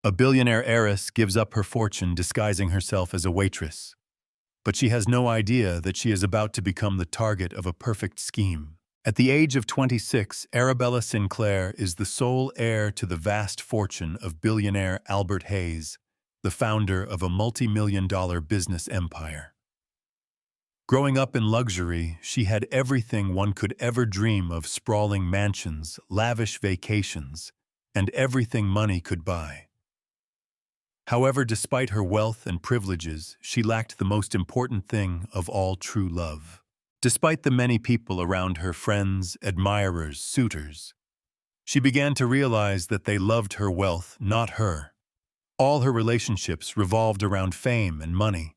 A billionaire heiress gives up her fortune disguising herself as a waitress. But she has no idea that she is about to become the target of a perfect scheme. At the age of 26, Arabella Sinclair is the sole heir to the vast fortune of billionaire Albert Hayes, the founder of a multi-million-dollar business empire. Growing up in luxury, she had everything one could ever dream of: sprawling mansions, lavish vacations, and everything money could buy. However, despite her wealth and privileges, she lacked the most important thing of all: true love. Despite the many people around her, friends, admirers, suitors, she began to realize that they loved her wealth, not her. All her relationships revolved around fame and money.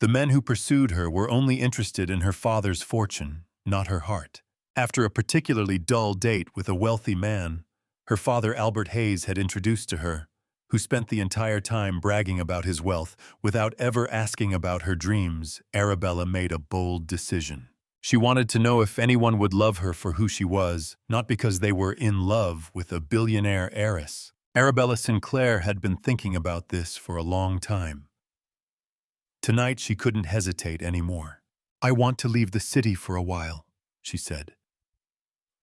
The men who pursued her were only interested in her father's fortune, not her heart. After a particularly dull date with a wealthy man, her father Albert Hayes had introduced to her, who spent the entire time bragging about his wealth without ever asking about her dreams, Arabella made a bold decision. She wanted to know if anyone would love her for who she was, not because they were in love with a billionaire heiress. Arabella Sinclair had been thinking about this for a long time. Tonight she couldn't hesitate anymore. "I want to leave the city for a while," she said,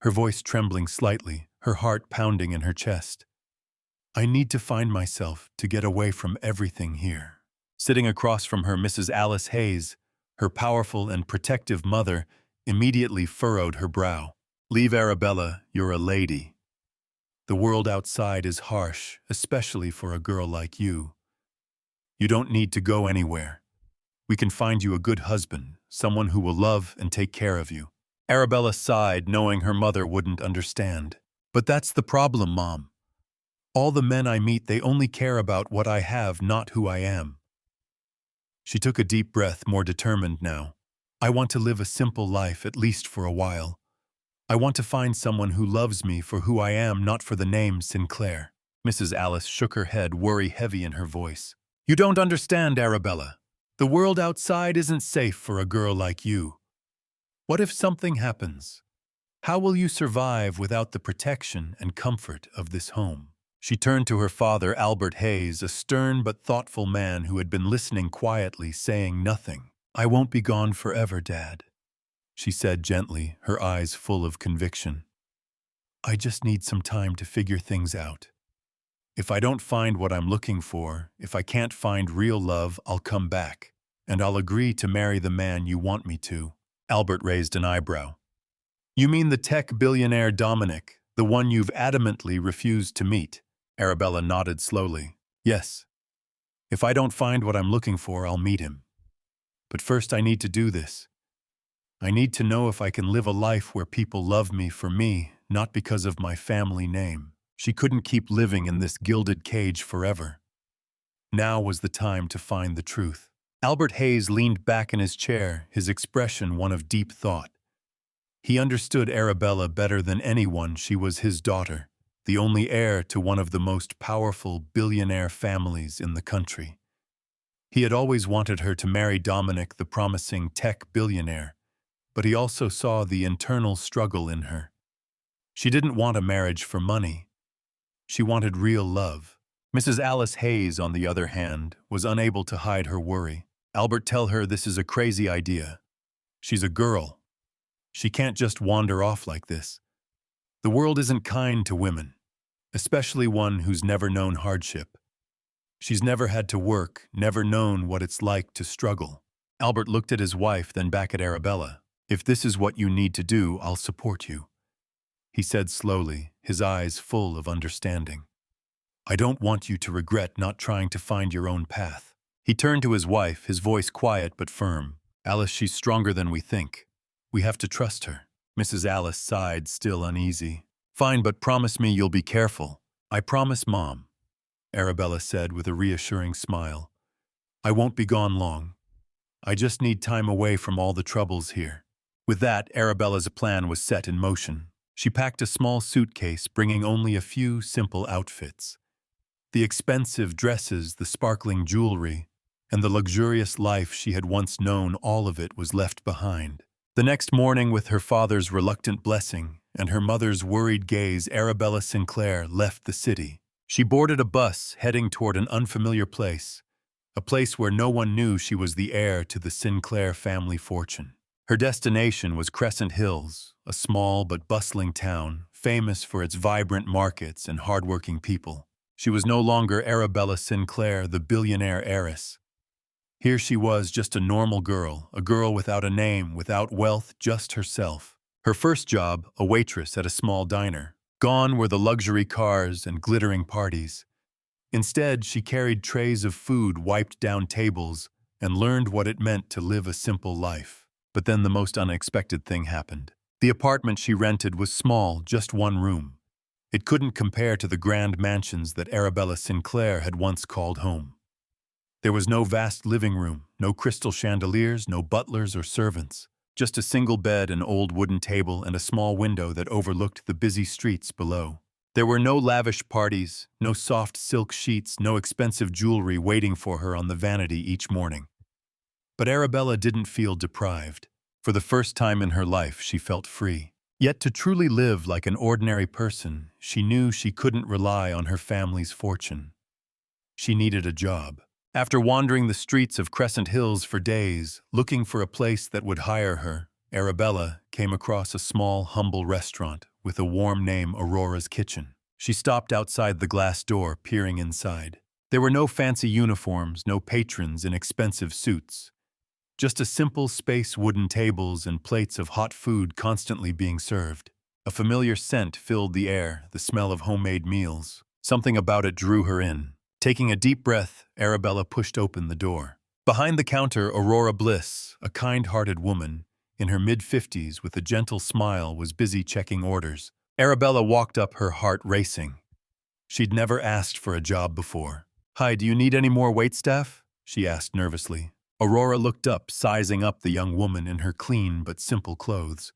her voice trembling slightly, her heart pounding in her chest. "I need to find myself, to get away from everything here." Sitting across from her, Mrs. Alice Hayes, her powerful and protective mother, immediately furrowed her brow. "Leave, Arabella, you're a lady. The world outside is harsh, especially for a girl like you. You don't need to go anywhere. We can find you a good husband, someone who will love and take care of you." Arabella sighed, knowing her mother wouldn't understand. "But that's the problem, Mom. All the men I meet, they only care about what I have, not who I am." She took a deep breath, more determined now. "I want to live a simple life, at least for a while. I want to find someone who loves me for who I am, not for the name Sinclair." Mrs. Alice shook her head, worry heavy in her voice. "You don't understand, Arabella. The world outside isn't safe for a girl like you. What if something happens? How will you survive without the protection and comfort of this home?" She turned to her father, Albert Hayes, a stern but thoughtful man who had been listening quietly, saying nothing. "I won't be gone forever, Dad," she said gently, her eyes full of conviction. "I just need some time to figure things out. If I don't find what I'm looking for, if I can't find real love, I'll come back, and I'll agree to marry the man you want me to." Albert raised an eyebrow. "You mean the tech billionaire Dominic, the one you've adamantly refused to meet?" Arabella nodded slowly. "Yes. If I don't find what I'm looking for, I'll meet him. But first I need to do this. I need to know if I can live a life where people love me for me, not because of my family name." She couldn't keep living in this gilded cage forever. Now was the time to find the truth. Albert Hayes leaned back in his chair, his expression one of deep thought. He understood Arabella better than anyone. She was his daughter, the only heir to one of the most powerful billionaire families in the country. He had always wanted her to marry Dominic, the promising tech billionaire, but he also saw the internal struggle in her. She didn't want a marriage for money. She wanted real love. Mrs. Alice Hayes, on the other hand, was unable to hide her worry. "Albert, tell her this is a crazy idea. She's a girl. She can't just wander off like this. The world isn't kind to women, especially one who's never known hardship. She's never had to work, never known what it's like to struggle." Albert looked at his wife, then back at Arabella. "If this is what you need to do, I'll support you," he said slowly, his eyes full of understanding. "I don't want you to regret not trying to find your own path." He turned to his wife, his voice quiet but firm. "Alice, she's stronger than we think. We have to trust her." Mrs. Alice sighed, still uneasy. "Fine, but promise me you'll be careful." "I promise, Mom," Arabella said with a reassuring smile. "I won't be gone long. I just need time away from all the troubles here." With that, Arabella's plan was set in motion. She packed a small suitcase, bringing only a few simple outfits. The expensive dresses, the sparkling jewelry, and the luxurious life she had once known, all of it was left behind. The next morning, with her father's reluctant blessing and her mother's worried gaze, Arabella Sinclair left the city. She boarded a bus heading toward an unfamiliar place, a place where no one knew she was the heir to the Sinclair family fortune. Her destination was Crescent Hills, a small but bustling town, famous for its vibrant markets and hardworking people. She was no longer Arabella Sinclair, the billionaire heiress. Here she was, just a normal girl, a girl without a name, without wealth, just herself. Her first job, a waitress at a small diner. Gone were the luxury cars and glittering parties. Instead, she carried trays of food, wiped down tables, and learned what it meant to live a simple life. But then the most unexpected thing happened. The apartment she rented was small, just one room. It couldn't compare to the grand mansions that Arabella Sinclair had once called home. There was no vast living room, no crystal chandeliers, no butlers or servants. Just a single bed, an old wooden table, and a small window that overlooked the busy streets below. There were no lavish parties, no soft silk sheets, no expensive jewelry waiting for her on the vanity each morning. But Arabella didn't feel deprived. For the first time in her life, she felt free. Yet to truly live like an ordinary person, she knew she couldn't rely on her family's fortune. She needed a job. After wandering the streets of Crescent Hills for days, looking for a place that would hire her, Arabella came across a small, humble restaurant with a warm name, Aurora's Kitchen. She stopped outside the glass door, peering inside. There were no fancy uniforms, no patrons in expensive suits. Just a simple space, wooden tables, and plates of hot food constantly being served. A familiar scent filled the air, the smell of homemade meals. Something about it drew her in. Taking a deep breath, Arabella pushed open the door. Behind the counter, Aurora Bliss, a kind-hearted woman, in her mid-50s with a gentle smile, was busy checking orders. Arabella walked up, her heart racing. She'd never asked for a job before. "Hi, do you need any more waitstaff?" she asked nervously. Aurora looked up, sizing up the young woman in her clean but simple clothes.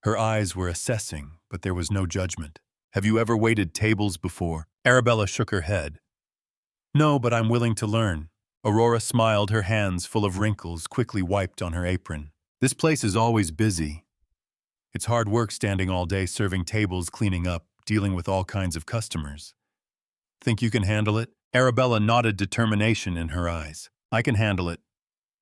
Her eyes were assessing, but there was no judgment. "Have you ever waited tables before?" Arabella shook her head. "No, but I'm willing to learn." Aurora smiled, her hands full of wrinkles quickly wiped on her apron. "This place is always busy. It's hard work standing all day serving tables, cleaning up, dealing with all kinds of customers. Think you can handle it?" Arabella nodded, determination in her eyes. "I can handle it.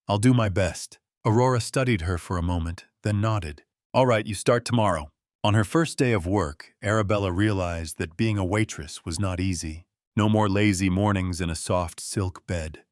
I'll do my best." Aurora studied her for a moment, then nodded. "All right, you start tomorrow." On her first day of work, Arabella realized that being a waitress was not easy. No more lazy mornings in a soft silk bed.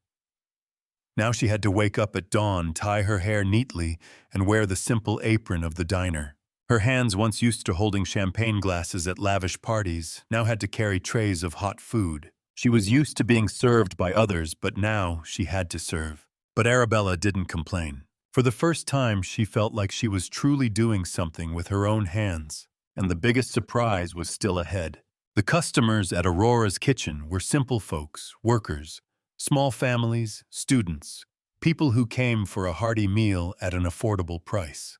Now she had to wake up at dawn, tie her hair neatly, and wear the simple apron of the diner. Her hands, once used to holding champagne glasses at lavish parties, now had to carry trays of hot food. She was used to being served by others, but now she had to serve. But Arabella didn't complain. For the first time, she felt like she was truly doing something with her own hands, and the biggest surprise was still ahead. The customers at Aurora's Kitchen were simple folks, workers, small families, students, people who came for a hearty meal at an affordable price.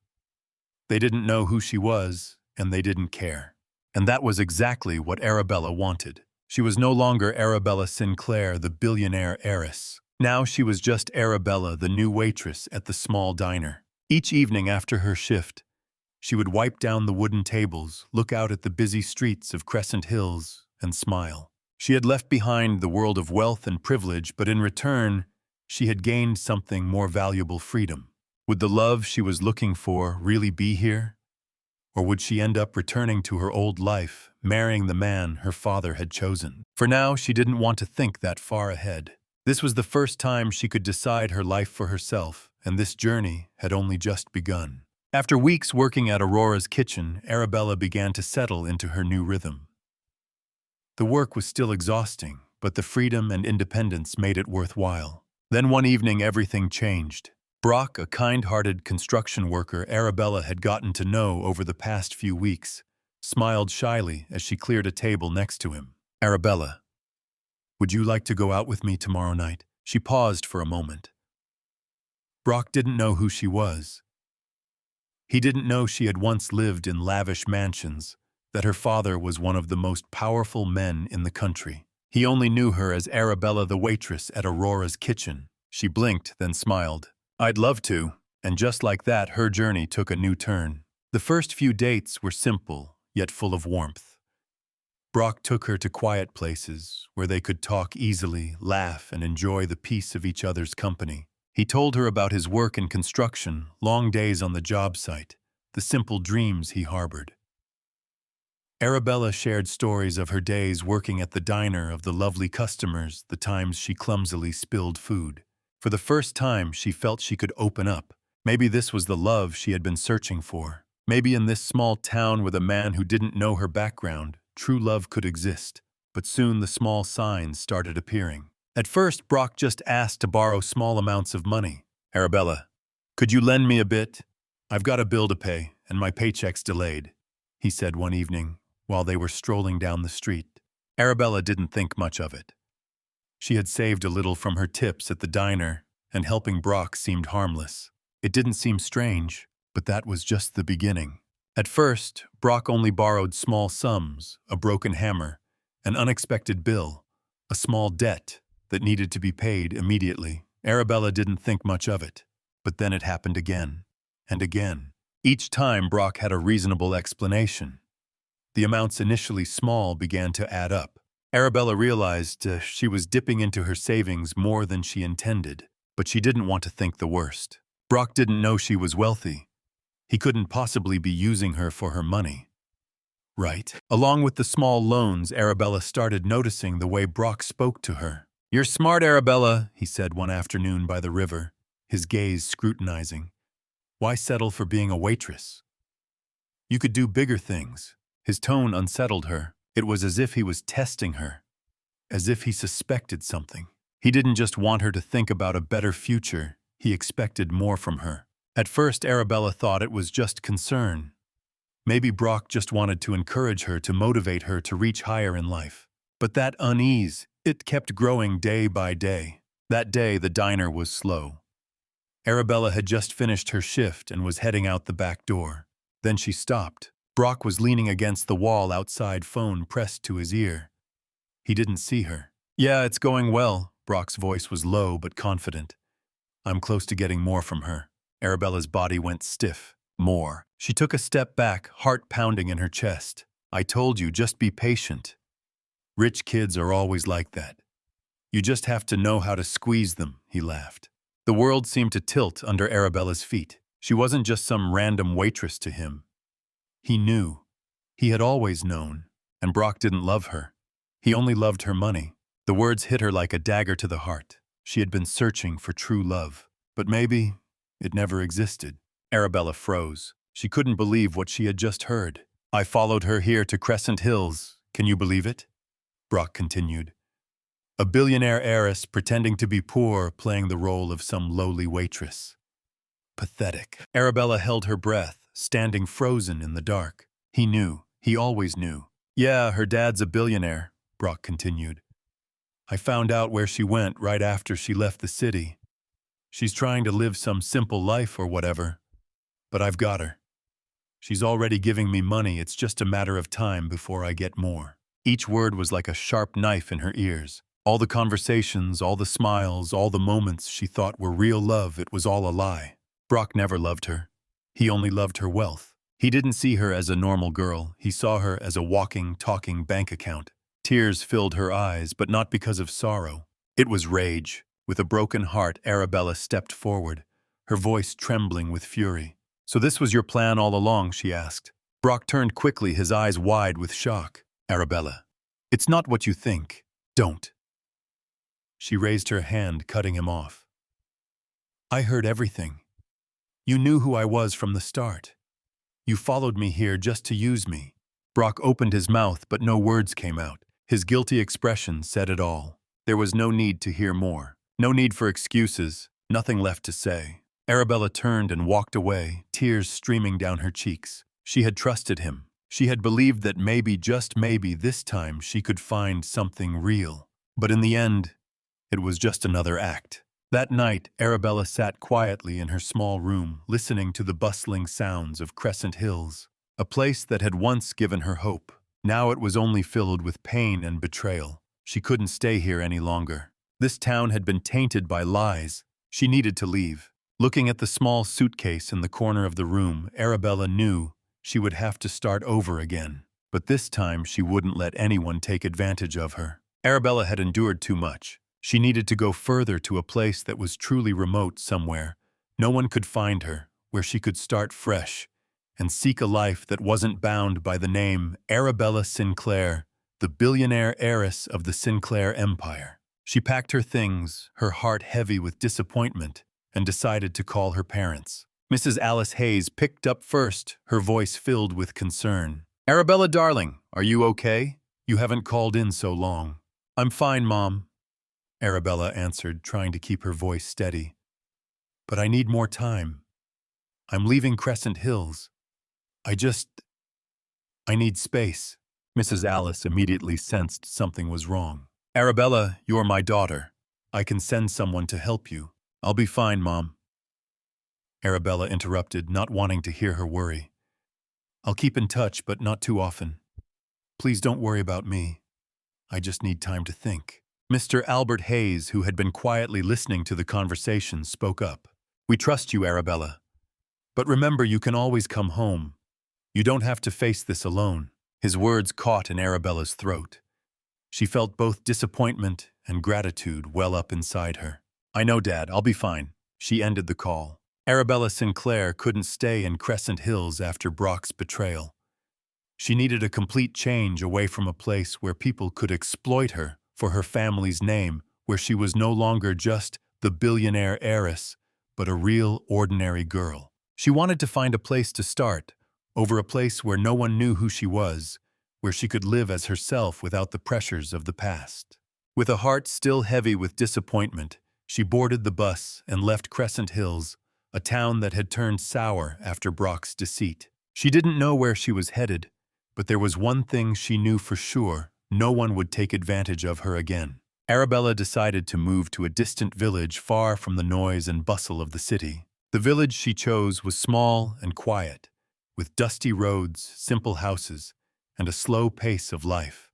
They didn't know who she was, and they didn't care. And that was exactly what Arabella wanted. She was no longer Arabella Sinclair, the billionaire heiress. Now she was just Arabella, the new waitress at the small diner. Each evening after her shift, she would wipe down the wooden tables, look out at the busy streets of Crescent Hills, and smile. She had left behind the world of wealth and privilege, but in return, she had gained something more valuable: freedom. Would the love she was looking for really be here? Or would she end up returning to her old life, marrying the man her father had chosen? For now, she didn't want to think that far ahead. This was the first time she could decide her life for herself, and this journey had only just begun. After weeks working at Aurora's Kitchen, Arabella began to settle into her new rhythm. The work was still exhausting, but the freedom and independence made it worthwhile. Then one evening, everything changed. Brock, a kind-hearted construction worker Arabella had gotten to know over the past few weeks, smiled shyly as she cleared a table next to him. "Arabella, would you like to go out with me tomorrow night?" She paused for a moment. Brock didn't know who she was. He didn't know she had once lived in lavish mansions, that her father was one of the most powerful men in the country. He only knew her as Arabella, the waitress at Aurora's Kitchen. She blinked, then smiled. "I'd love to." And just like that, her journey took a new turn. The first few dates were simple, yet full of warmth. Brock took her to quiet places where they could talk easily, laugh, and enjoy the peace of each other's company. He told her about his work in construction, long days on the job site, the simple dreams he harbored. Arabella shared stories of her days working at the diner, of the lovely customers, the times she clumsily spilled food. For the first time, she felt she could open up. Maybe this was the love she had been searching for. Maybe in this small town with a man who didn't know her background, true love could exist. But soon the small signs started appearing. At first, Brock just asked to borrow small amounts of money. "Arabella, could you lend me a bit? I've got a bill to pay, and my paycheck's delayed," he said one evening while they were strolling down the street. Arabella didn't think much of it. She had saved a little from her tips at the diner, and helping Brock seemed harmless. It didn't seem strange, but that was just the beginning. At first, Brock only borrowed small sums, a broken hammer, an unexpected bill, a small debt that needed to be paid immediately. Arabella didn't think much of it, but then it happened again and again. Each time, Brock had a reasonable explanation. The amounts initially small began to add up. Arabella realized she was dipping into her savings more than she intended, but she didn't want to think the worst. Brock didn't know she was wealthy. He couldn't possibly be using her for her money. Right? Along with the small loans, Arabella started noticing the way Brock spoke to her. "You're smart, Arabella," he said one afternoon by the river, his gaze scrutinizing. "Why settle for being a waitress? You could do bigger things." His tone unsettled her. It was as if he was testing her, as if he suspected something. He didn't just want her to think about a better future, he expected more from her. At first, Arabella thought it was just concern. Maybe Brock just wanted to encourage her, to motivate her to reach higher in life. But that unease, it kept growing day by day. That day, the diner was slow. Arabella had just finished her shift and was heading out the back door. Then she stopped. Brock was leaning against the wall outside, phone pressed to his ear. He didn't see her. "Yeah, it's going well." Brock's voice was low but confident. "I'm close to getting more from her." Arabella's body went stiff. More. She took a step back, heart pounding in her chest. "I told you, just be patient. Rich kids are always like that. You just have to know how to squeeze them," he laughed. The world seemed to tilt under Arabella's feet. She wasn't just some random waitress to him. He knew. He had always known. And Brock didn't love her. He only loved her money. The words hit her like a dagger to the heart. She had been searching for true love. But maybe it never existed. Arabella froze. She couldn't believe what she had just heard. "I followed her here to Crescent Hills. Can you believe it?" Brock continued. "A billionaire heiress pretending to be poor, playing the role of some lowly waitress. Pathetic." Arabella held her breath, standing frozen in the dark. He knew. He always knew. "Yeah, her dad's a billionaire," Brock continued. "I found out where she went right after she left the city. She's trying to live some simple life or whatever. But I've got her. She's already giving me money. It's just a matter of time before I get more." Each word was like a sharp knife in her ears. All the conversations, all the smiles, all the moments she thought were real love, it was all a lie. Brock never loved her. He only loved her wealth. He didn't see her as a normal girl. He saw her as a walking, talking bank account. Tears filled her eyes, but not because of sorrow. It was rage. With a broken heart, Arabella stepped forward, her voice trembling with fury. "So this was your plan all along?" she asked. Brock turned quickly, his eyes wide with shock. "Arabella, it's not what you think. Don't." She raised her hand, cutting him off. "I heard everything. You knew who I was from the start. You followed me here just to use me." Brock opened his mouth, but no words came out. His guilty expression said it all. There was no need to hear more. No need for excuses. Nothing left to say. Arabella turned and walked away, tears streaming down her cheeks. She had trusted him. She had believed that maybe, just maybe, this time she could find something real. But in the end, it was just another act. That night, Arabella sat quietly in her small room, listening to the bustling sounds of Crescent Hills, a place that had once given her hope. Now it was only filled with pain and betrayal. She couldn't stay here any longer. This town had been tainted by lies. She needed to leave. Looking at the small suitcase in the corner of the room, Arabella knew she would have to start over again. But this time she wouldn't let anyone take advantage of her. Arabella had endured too much. She needed to go further to a place that was truly remote somewhere. No one could find her, where she could start fresh and seek a life that wasn't bound by the name Arabella Sinclair, the billionaire heiress of the Sinclair Empire. She packed her things, her heart heavy with disappointment, and decided to call her parents. Mrs. Alice Hayes picked up first, her voice filled with concern. "Arabella, darling, are you okay? You haven't called in so long." "I'm fine, Mom," Arabella answered, trying to keep her voice steady. "But I need more time. I'm leaving Crescent Hills. I need space." Mrs. Alice immediately sensed something was wrong. "Arabella, you're my daughter. I can send someone to help you." "I'll be fine, Mom," Arabella interrupted, not wanting to hear her worry. "I'll keep in touch, but not too often. Please don't worry about me. I just need time to think." Mr. Albert Hayes, who had been quietly listening to the conversation, spoke up. "We trust you, Arabella. But remember, you can always come home. You don't have to face this alone." His words caught in Arabella's throat. She felt both disappointment and gratitude well up inside her. "I know, Dad, I'll be fine." She ended the call. Arabella Sinclair couldn't stay in Crescent Hills after Brock's betrayal. She needed a complete change away from a place where people could exploit her for her family's name, where she was no longer just the billionaire heiress, but a real, ordinary girl. She wanted to find a place to start, over a place where no one knew who she was, where she could live as herself without the pressures of the past. With a heart still heavy with disappointment, she boarded the bus and left Crescent Hills, a town that had turned sour after Brock's deceit. She didn't know where she was headed, but there was one thing she knew for sure: no one would take advantage of her again. Arabella decided to move to a distant village far from the noise and bustle of the city. The village she chose was small and quiet, with dusty roads, simple houses, and a slow pace of life.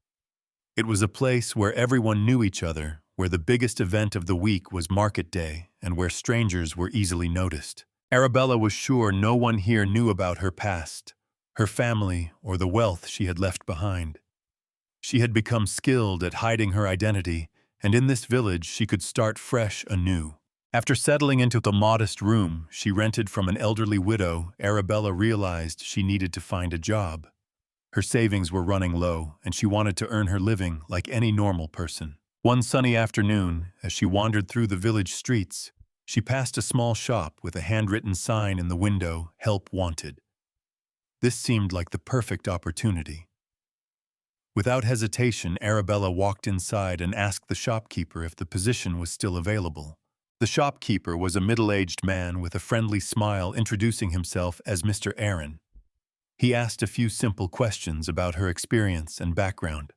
It was a place where everyone knew each other, where the biggest event of the week was market day, and where strangers were easily noticed. Arabella was sure no one here knew about her past, her family, or the wealth she had left behind. She had become skilled at hiding her identity, and in this village she could start fresh anew. After settling into the modest room she rented from an elderly widow, Arabella realized she needed to find a job. Her savings were running low, and she wanted to earn her living like any normal person. One sunny afternoon, as she wandered through the village streets, she passed a small shop with a handwritten sign in the window, "Help Wanted." This seemed like the perfect opportunity. Without hesitation, Arabella walked inside and asked the shopkeeper if the position was still available. The shopkeeper was a middle-aged man with a friendly smile, introducing himself as Mr. Aaron. He asked a few simple questions about her experience and background.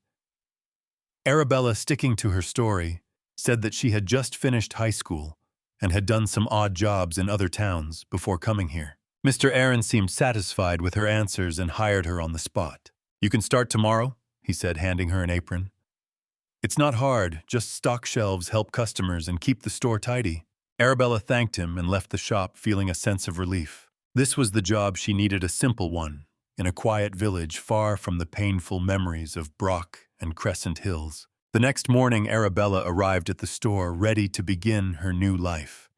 Arabella, sticking to her story, said that she had just finished high school and had done some odd jobs in other towns before coming here. Mr. Aaron seemed satisfied with her answers and hired her on the spot. "You can start tomorrow," he said, handing her an apron. "It's not hard, just stock shelves, help customers, and keep the store tidy." Arabella thanked him and left the shop feeling a sense of relief. This was the job she needed, a simple one, in a quiet village far from the painful memories of Brock and Crescent Hills. The next morning, Arabella arrived at the store, ready to begin her new life.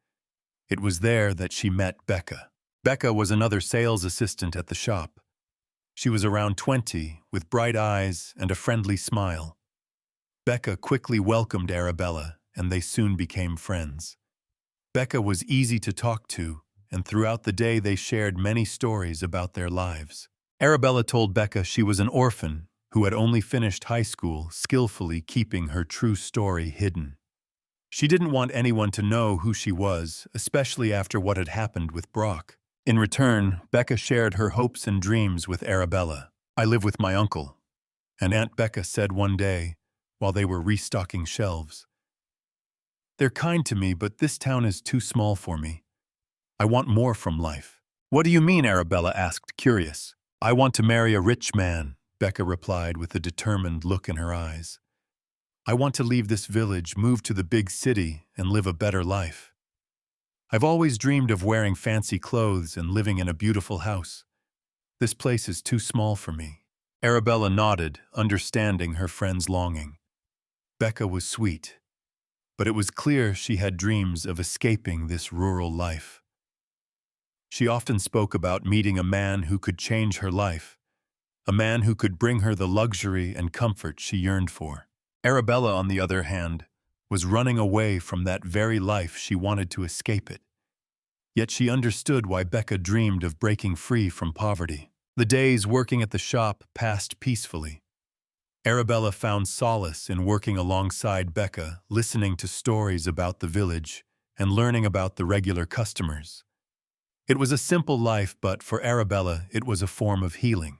It was there that she met Becca. Becca was another sales assistant at the shop. She was around 20, with bright eyes and a friendly smile. Becca quickly welcomed Arabella, and they soon became friends. Becca was easy to talk to, and throughout the day they shared many stories about their lives. Arabella told Becca she was an orphan who had only finished high school, skillfully keeping her true story hidden. She didn't want anyone to know who she was, especially after what had happened with Brock. In return, Becca shared her hopes and dreams with Arabella. "I live with my uncle," and Aunt Becca said one day, while they were restocking shelves. "They're kind to me, but this town is too small for me. I want more from life." "What do you mean?" Arabella asked, curious. "I want to marry a rich man," Becca replied with a determined look in her eyes. "I want to leave this village, move to the big city, and live a better life. I've always dreamed of wearing fancy clothes and living in a beautiful house. This place is too small for me." Arabella nodded, understanding her friend's longing. Becca was sweet, but it was clear she had dreams of escaping this rural life. She often spoke about meeting a man who could change her life, a man who could bring her the luxury and comfort she yearned for. Arabella, on the other hand, was running away from that very life she wanted to escape it. Yet she understood why Becca dreamed of breaking free from poverty. The days working at the shop passed peacefully. Arabella found solace in working alongside Becca, listening to stories about the village and learning about the regular customers. It was a simple life, but for Arabella, it was a form of healing.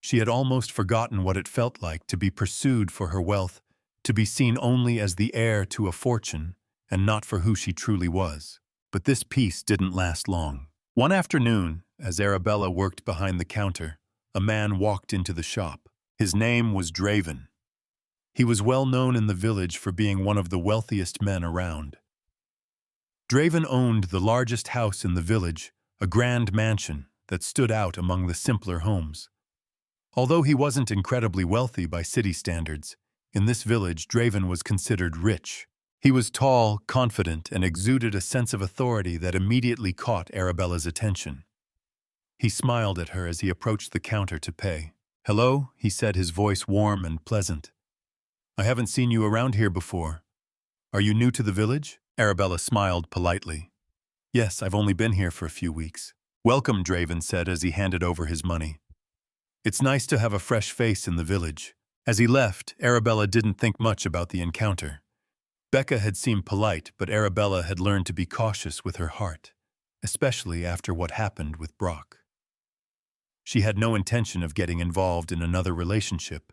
She had almost forgotten what it felt like to be pursued for her wealth, to be seen only as the heir to a fortune, and not for who she truly was. But this peace didn't last long. One afternoon, as Arabella worked behind the counter, a man walked into the shop. His name was Draven. He was well known in the village for being one of the wealthiest men around. Draven owned the largest house in the village, a grand mansion that stood out among the simpler homes. Although he wasn't incredibly wealthy by city standards, in this village Draven was considered rich. He was tall, confident, and exuded a sense of authority that immediately caught Arabella's attention. He smiled at her as he approached the counter to pay. "Hello," he said, his voice warm and pleasant. "I haven't seen you around here before. Are you new to the village?" Arabella smiled politely. "Yes, I've only been here for a few weeks." "Welcome," Draven said as he handed over his money. "It's nice to have a fresh face in the village." As he left, Arabella didn't think much about the encounter. Becca had seemed polite, but Arabella had learned to be cautious with her heart, especially after what happened with Brock. She had no intention of getting involved in another relationship,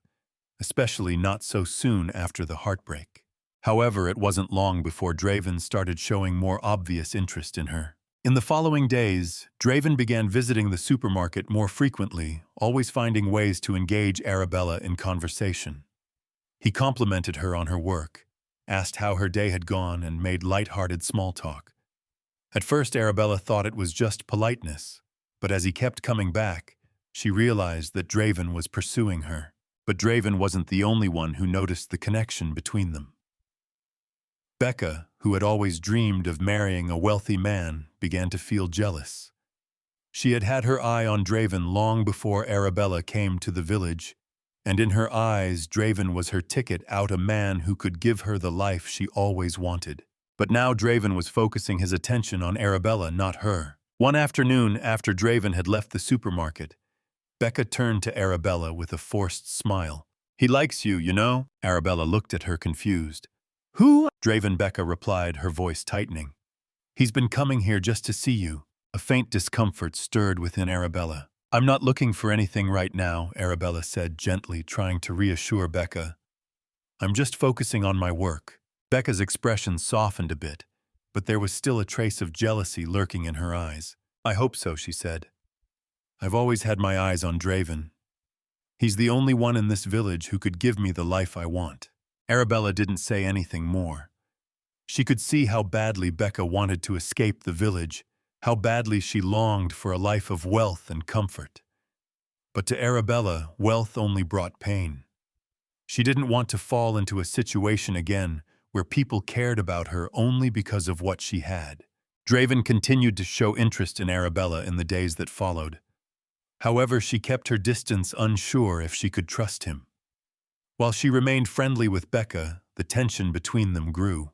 especially not so soon after the heartbreak. However, it wasn't long before Draven started showing more obvious interest in her. In the following days, Draven began visiting the supermarket more frequently, always finding ways to engage Arabella in conversation. He complimented her on her work, asked how her day had gone, and made light-hearted small talk. At first, Arabella thought it was just politeness, but as he kept coming back, she realized that Draven was pursuing her. But Draven wasn't the only one who noticed the connection between them. Becca, who had always dreamed of marrying a wealthy man, began to feel jealous. She had had her eye on Draven long before Arabella came to the village, and in her eyes, Draven was her ticket out, a man who could give her the life she always wanted. But now Draven was focusing his attention on Arabella, not her. One afternoon, after Draven had left the supermarket, Becca turned to Arabella with a forced smile. "He likes you, you know?" Arabella looked at her confused. "Who?" Draven Becca replied, her voice tightening. "He's been coming here just to see you." A faint discomfort stirred within Arabella. "I'm not looking for anything right now," Arabella said gently, trying to reassure Becca. "I'm just focusing on my work." Becca's expression softened a bit, but there was still a trace of jealousy lurking in her eyes. "I hope so," she said. "I've always had my eyes on Draven. He's the only one in this village who could give me the life I want." Arabella didn't say anything more. She could see how badly Becca wanted to escape the village, how badly she longed for a life of wealth and comfort. But to Arabella, wealth only brought pain. She didn't want to fall into a situation again where people cared about her only because of what she had. Draven continued to show interest in Arabella in the days that followed. However, she kept her distance, unsure if she could trust him. While she remained friendly with Becca, the tension between them grew.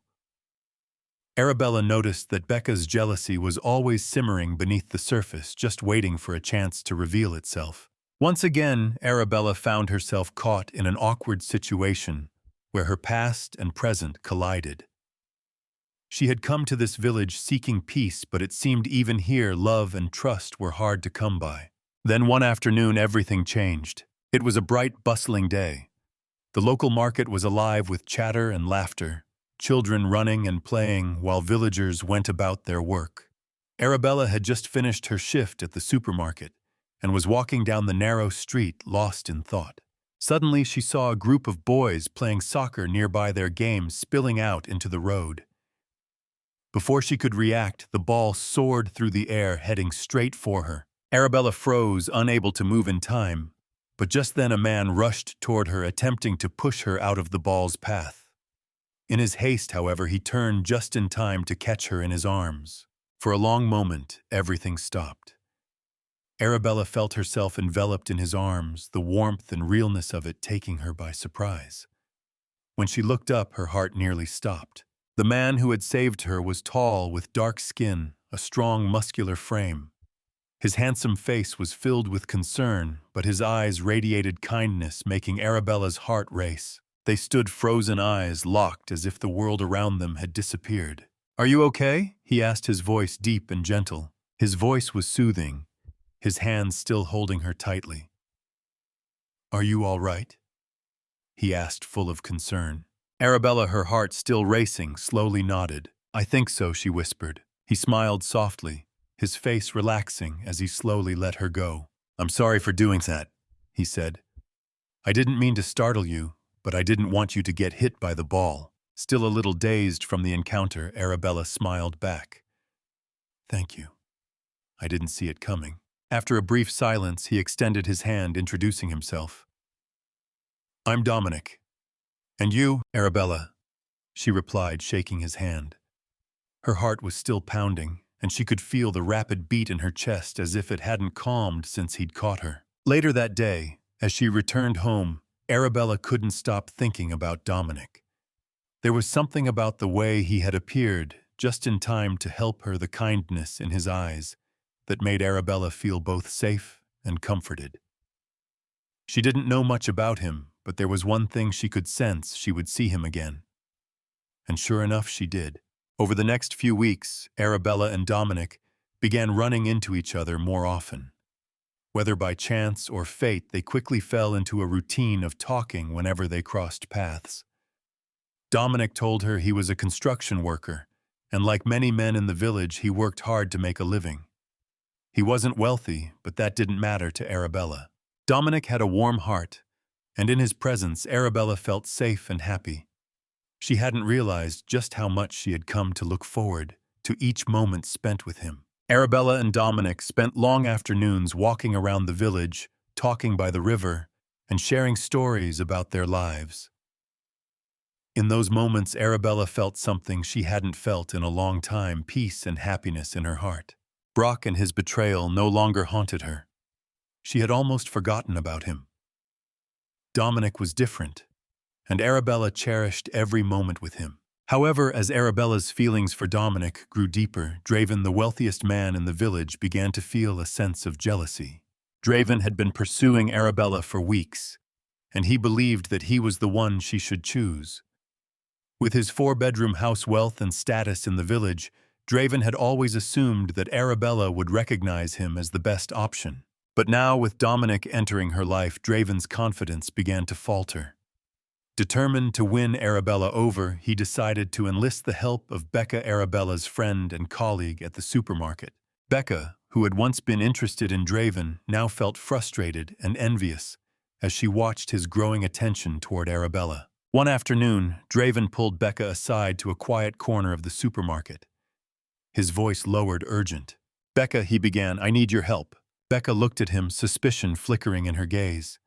Arabella noticed that Becca's jealousy was always simmering beneath the surface, just waiting for a chance to reveal itself. Once again, Arabella found herself caught in an awkward situation where her past and present collided. She had come to this village seeking peace, but it seemed even here love and trust were hard to come by. Then one afternoon, everything changed. It was a bright, bustling day. The local market was alive with chatter and laughter, children running and playing while villagers went about their work. Arabella had just finished her shift at the supermarket and was walking down the narrow street, lost in thought. Suddenly, she saw a group of boys playing soccer nearby, their game spilling out into the road. Before she could react, the ball soared through the air, heading straight for her. Arabella froze, unable to move in time. But just then a man rushed toward her, attempting to push her out of the ball's path. In his haste, however, he turned just in time to catch her in his arms. For a long moment, everything stopped. Arabella felt herself enveloped in his arms, the warmth and realness of it taking her by surprise. When she looked up, her heart nearly stopped. The man who had saved her was tall, with dark skin, a strong, muscular frame. His handsome face was filled with concern, but his eyes radiated kindness, making Arabella's heart race. They stood frozen eyes, locked as if the world around them had disappeared. "Are you okay?" he asked, his voice deep and gentle. His voice was soothing, his hands still holding her tightly. "Are you all right?" he asked, full of concern. Arabella, her heart still racing, slowly nodded. "I think so," she whispered. He smiled softly, his face relaxing as he slowly let her go. "I'm sorry for doing that," he said. "I didn't mean to startle you, but I didn't want you to get hit by the ball." Still a little dazed from the encounter, Arabella smiled back. "Thank you. I didn't see it coming." After a brief silence, he extended his hand, introducing himself. "I'm Dominic." "And you, Arabella," she replied, shaking his hand. Her heart was still pounding, and she could feel the rapid beat in her chest as if it hadn't calmed since he'd caught her. Later that day, as she returned home, Arabella couldn't stop thinking about Dominic. There was something about the way he had appeared, just in time to help her, the kindness in his eyes, that made Arabella feel both safe and comforted. She didn't know much about him, but there was one thing she could sense: she would see him again. And sure enough, she did. Over the next few weeks, Arabella and Dominic began running into each other more often. Whether by chance or fate, they quickly fell into a routine of talking whenever they crossed paths. Dominic told her he was a construction worker, and like many men in the village, he worked hard to make a living. He wasn't wealthy, but that didn't matter to Arabella. Dominic had a warm heart, and in his presence, Arabella felt safe and happy. She hadn't realized just how much she had come to look forward to each moment spent with him. Arabella and Dominic spent long afternoons walking around the village, talking by the river, and sharing stories about their lives. In those moments, Arabella felt something she hadn't felt in a long time: peace and happiness in her heart. Brock and his betrayal no longer haunted her. She had almost forgotten about him. Dominic was different, and Arabella cherished every moment with him. However, as Arabella's feelings for Dominic grew deeper, Draven, the wealthiest man in the village, began to feel a sense of jealousy. Draven had been pursuing Arabella for weeks, and he believed that he was the one she should choose. With his 4-bedroom house, wealth, and status in the village, Draven had always assumed that Arabella would recognize him as the best option. But now, with Dominic entering her life, Draven's confidence began to falter. Determined to win Arabella over, he decided to enlist the help of Becca, Arabella's friend and colleague at the supermarket. Becca, who had once been interested in Draven, now felt frustrated and envious as she watched his growing attention toward Arabella. One afternoon, Draven pulled Becca aside to a quiet corner of the supermarket. His voice lowered, urgent. "Becca," he began, "I need your help." Becca looked at him, suspicion flickering in her gaze.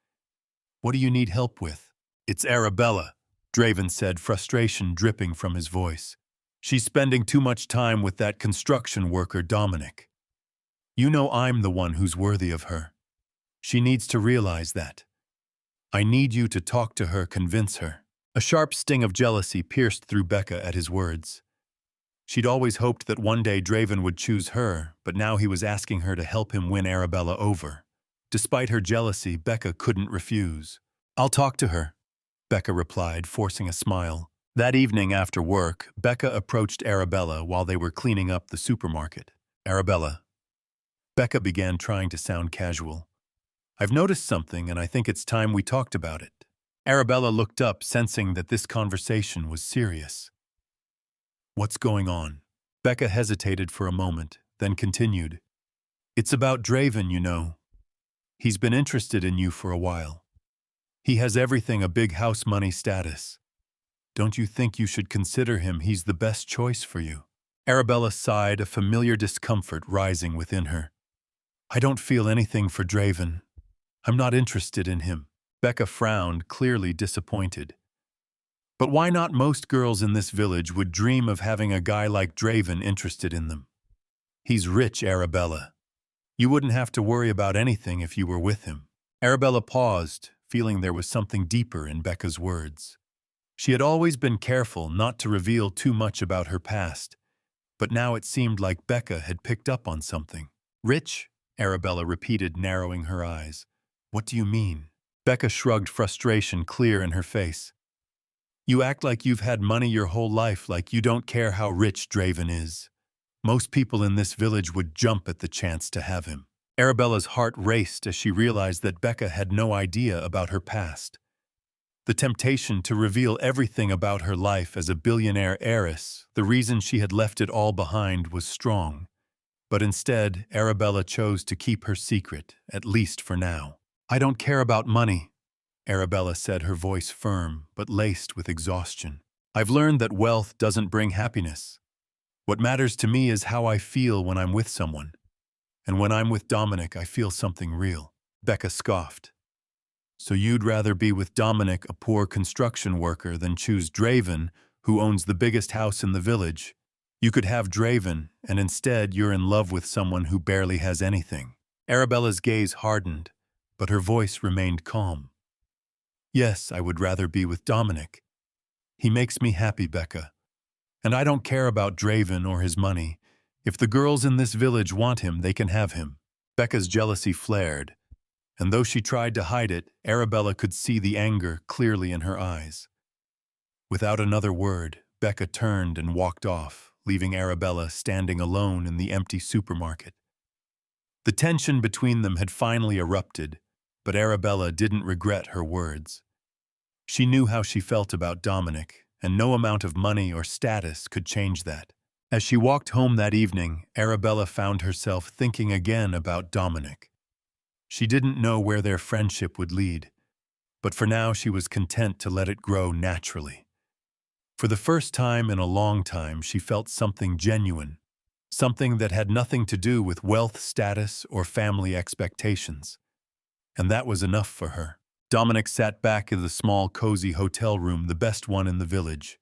"What do you need help with?" "It's Arabella," Draven said, frustration dripping from his voice. "She's spending too much time with that construction worker, Dominic. You know I'm the one who's worthy of her. She needs to realize that. I need you to talk to her, convince her." A sharp sting of jealousy pierced through Becca at his words. She'd always hoped that one day Draven would choose her, but now he was asking her to help him win Arabella over. Despite her jealousy, Becca couldn't refuse. "I'll talk to her," Becca replied, forcing a smile. That evening after work, Becca approached Arabella while they were cleaning up the supermarket. "Arabella," Becca began, trying to sound casual, "I've noticed something, and I think it's time we talked about it." Arabella looked up, sensing that this conversation was serious. "What's going on?" Becca hesitated for a moment, then continued. "It's about Draven, you know. He's been interested in you for a while. He has everything: a big house, money, status. Don't you think you should consider him? He's the best choice for you." Arabella sighed, a familiar discomfort rising within her. "I don't feel anything for Draven. I'm not interested in him. Becca frowned, clearly disappointed. But why not most girls in this village would dream of having a guy like Draven interested in them? He's rich, Arabella. You wouldn't have to worry about anything if you were with him. Arabella paused, feeling there was something deeper in Becca's words. She had always been careful not to reveal too much about her past, but now it seemed like Becca had picked up on something. Rich? Arabella repeated, narrowing her eyes. What do you mean? Becca shrugged, frustration clear in her face. You act like you've had money your whole life, like you don't care how rich Draven is. Most people in this village would jump at the chance to have him. Arabella's heart raced as she realized that Becca had no idea about her past. The temptation to reveal everything about her life as a billionaire heiress, the reason she had left it all behind, was strong. But instead, Arabella chose to keep her secret, at least for now. I don't care about money, Arabella said, her voice firm but laced with exhaustion. I've learned that wealth doesn't bring happiness. What matters to me is how I feel when I'm with someone. And when I'm with Dominic, I feel something real. Becca scoffed. So you'd rather be with Dominic, a poor construction worker, than choose Draven, who owns the biggest house in the village? You could have Draven, and instead you're in love with someone who barely has anything. Arabella's gaze hardened, but her voice remained calm. Yes, I would rather be with Dominic. He makes me happy, Becca. And I don't care about Draven or his money. If the girls in this village want him, they can have him. Becca's jealousy flared, and though she tried to hide it, Arabella could see the anger clearly in her eyes. Without another word, Becca turned and walked off, leaving Arabella standing alone in the empty supermarket. The tension between them had finally erupted, but Arabella didn't regret her words. She knew how she felt about Dominic, and no amount of money or status could change that. As she walked home that evening, Arabella found herself thinking again about Dominic. She didn't know where their friendship would lead, but for now she was content to let it grow naturally. For the first time in a long time, she felt something genuine, something that had nothing to do with wealth, status, or family expectations. And that was enough for her. Dominic sat back in the small, cozy hotel room, the best one in the village.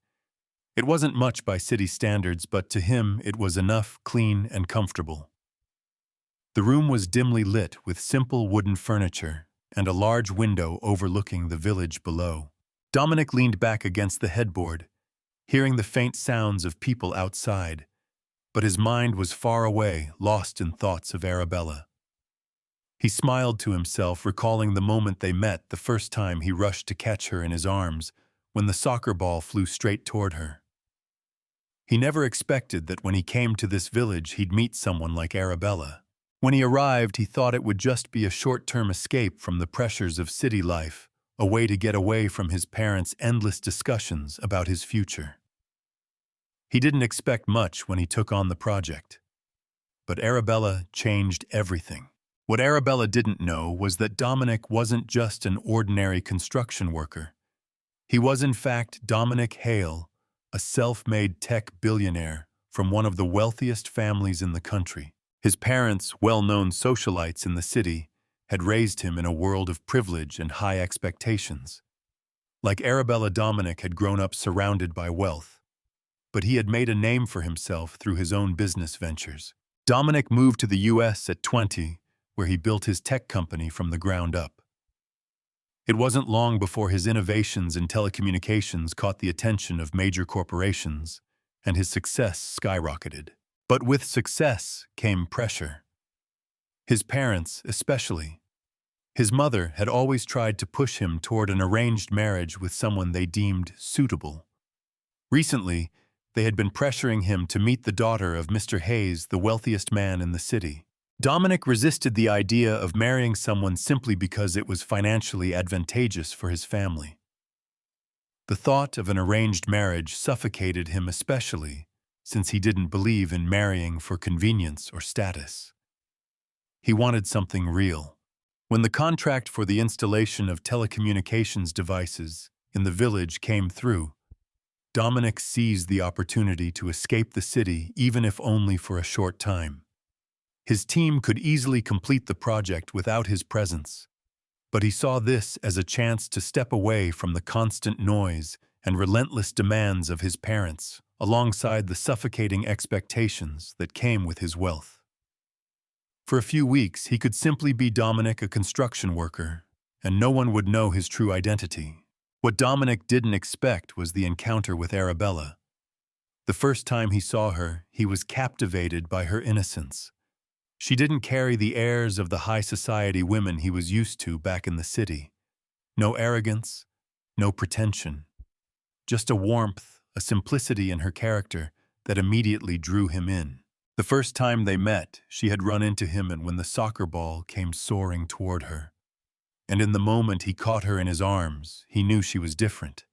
It wasn't much by city standards, but to him it was enough, clean and comfortable. The room was dimly lit with simple wooden furniture and a large window overlooking the village below. Dominic leaned back against the headboard, hearing the faint sounds of people outside, but his mind was far away, lost in thoughts of Arabella. He smiled to himself, recalling the moment they met, the first time he rushed to catch her in his arms when the soccer ball flew straight toward her. He never expected that when he came to this village he'd meet someone like Arabella. When he arrived, he thought it would just be a short-term escape from the pressures of city life, a way to get away from his parents' endless discussions about his future. He didn't expect much when he took on the project. But Arabella changed everything. What Arabella didn't know was that Dominic wasn't just an ordinary construction worker. He was in fact Dominic Hale, a self-made tech billionaire from one of the wealthiest families in the country. His parents, well-known socialites in the city, had raised him in a world of privilege and high expectations. Like Arabella, Dominic had grown up surrounded by wealth, but he had made a name for himself through his own business ventures. Dominic moved to the U.S. at 20, where he built his tech company from the ground up. It wasn't long before his innovations in telecommunications caught the attention of major corporations, and his success skyrocketed. But with success came pressure. His parents, especially. His mother had always tried to push him toward an arranged marriage with someone they deemed suitable. Recently, they had been pressuring him to meet the daughter of Mr. Hayes, the wealthiest man in the city. Dominic resisted the idea of marrying someone simply because it was financially advantageous for his family. The thought of an arranged marriage suffocated him, especially since he didn't believe in marrying for convenience or status. He wanted something real. When the contract for the installation of telecommunications devices in the village came through, Dominic seized the opportunity to escape the city, even if only for a short time. His team could easily complete the project without his presence, But he saw this as a chance to step away from the constant noise and relentless demands of his parents, alongside the suffocating expectations that came with his wealth. For a few weeks, he could simply be Dominic, a construction worker, and no one would know his true identity. What Dominic didn't expect was the encounter with Arabella. The first time he saw her, he was captivated by her innocence. She didn't carry the airs of the high society women he was used to back in the city. No arrogance, no pretension. Just a warmth, a simplicity in her character that immediately drew him in. The first time they met, she had run into him and when the soccer ball came soaring toward her. And in the moment he caught her in his arms, he knew she was different.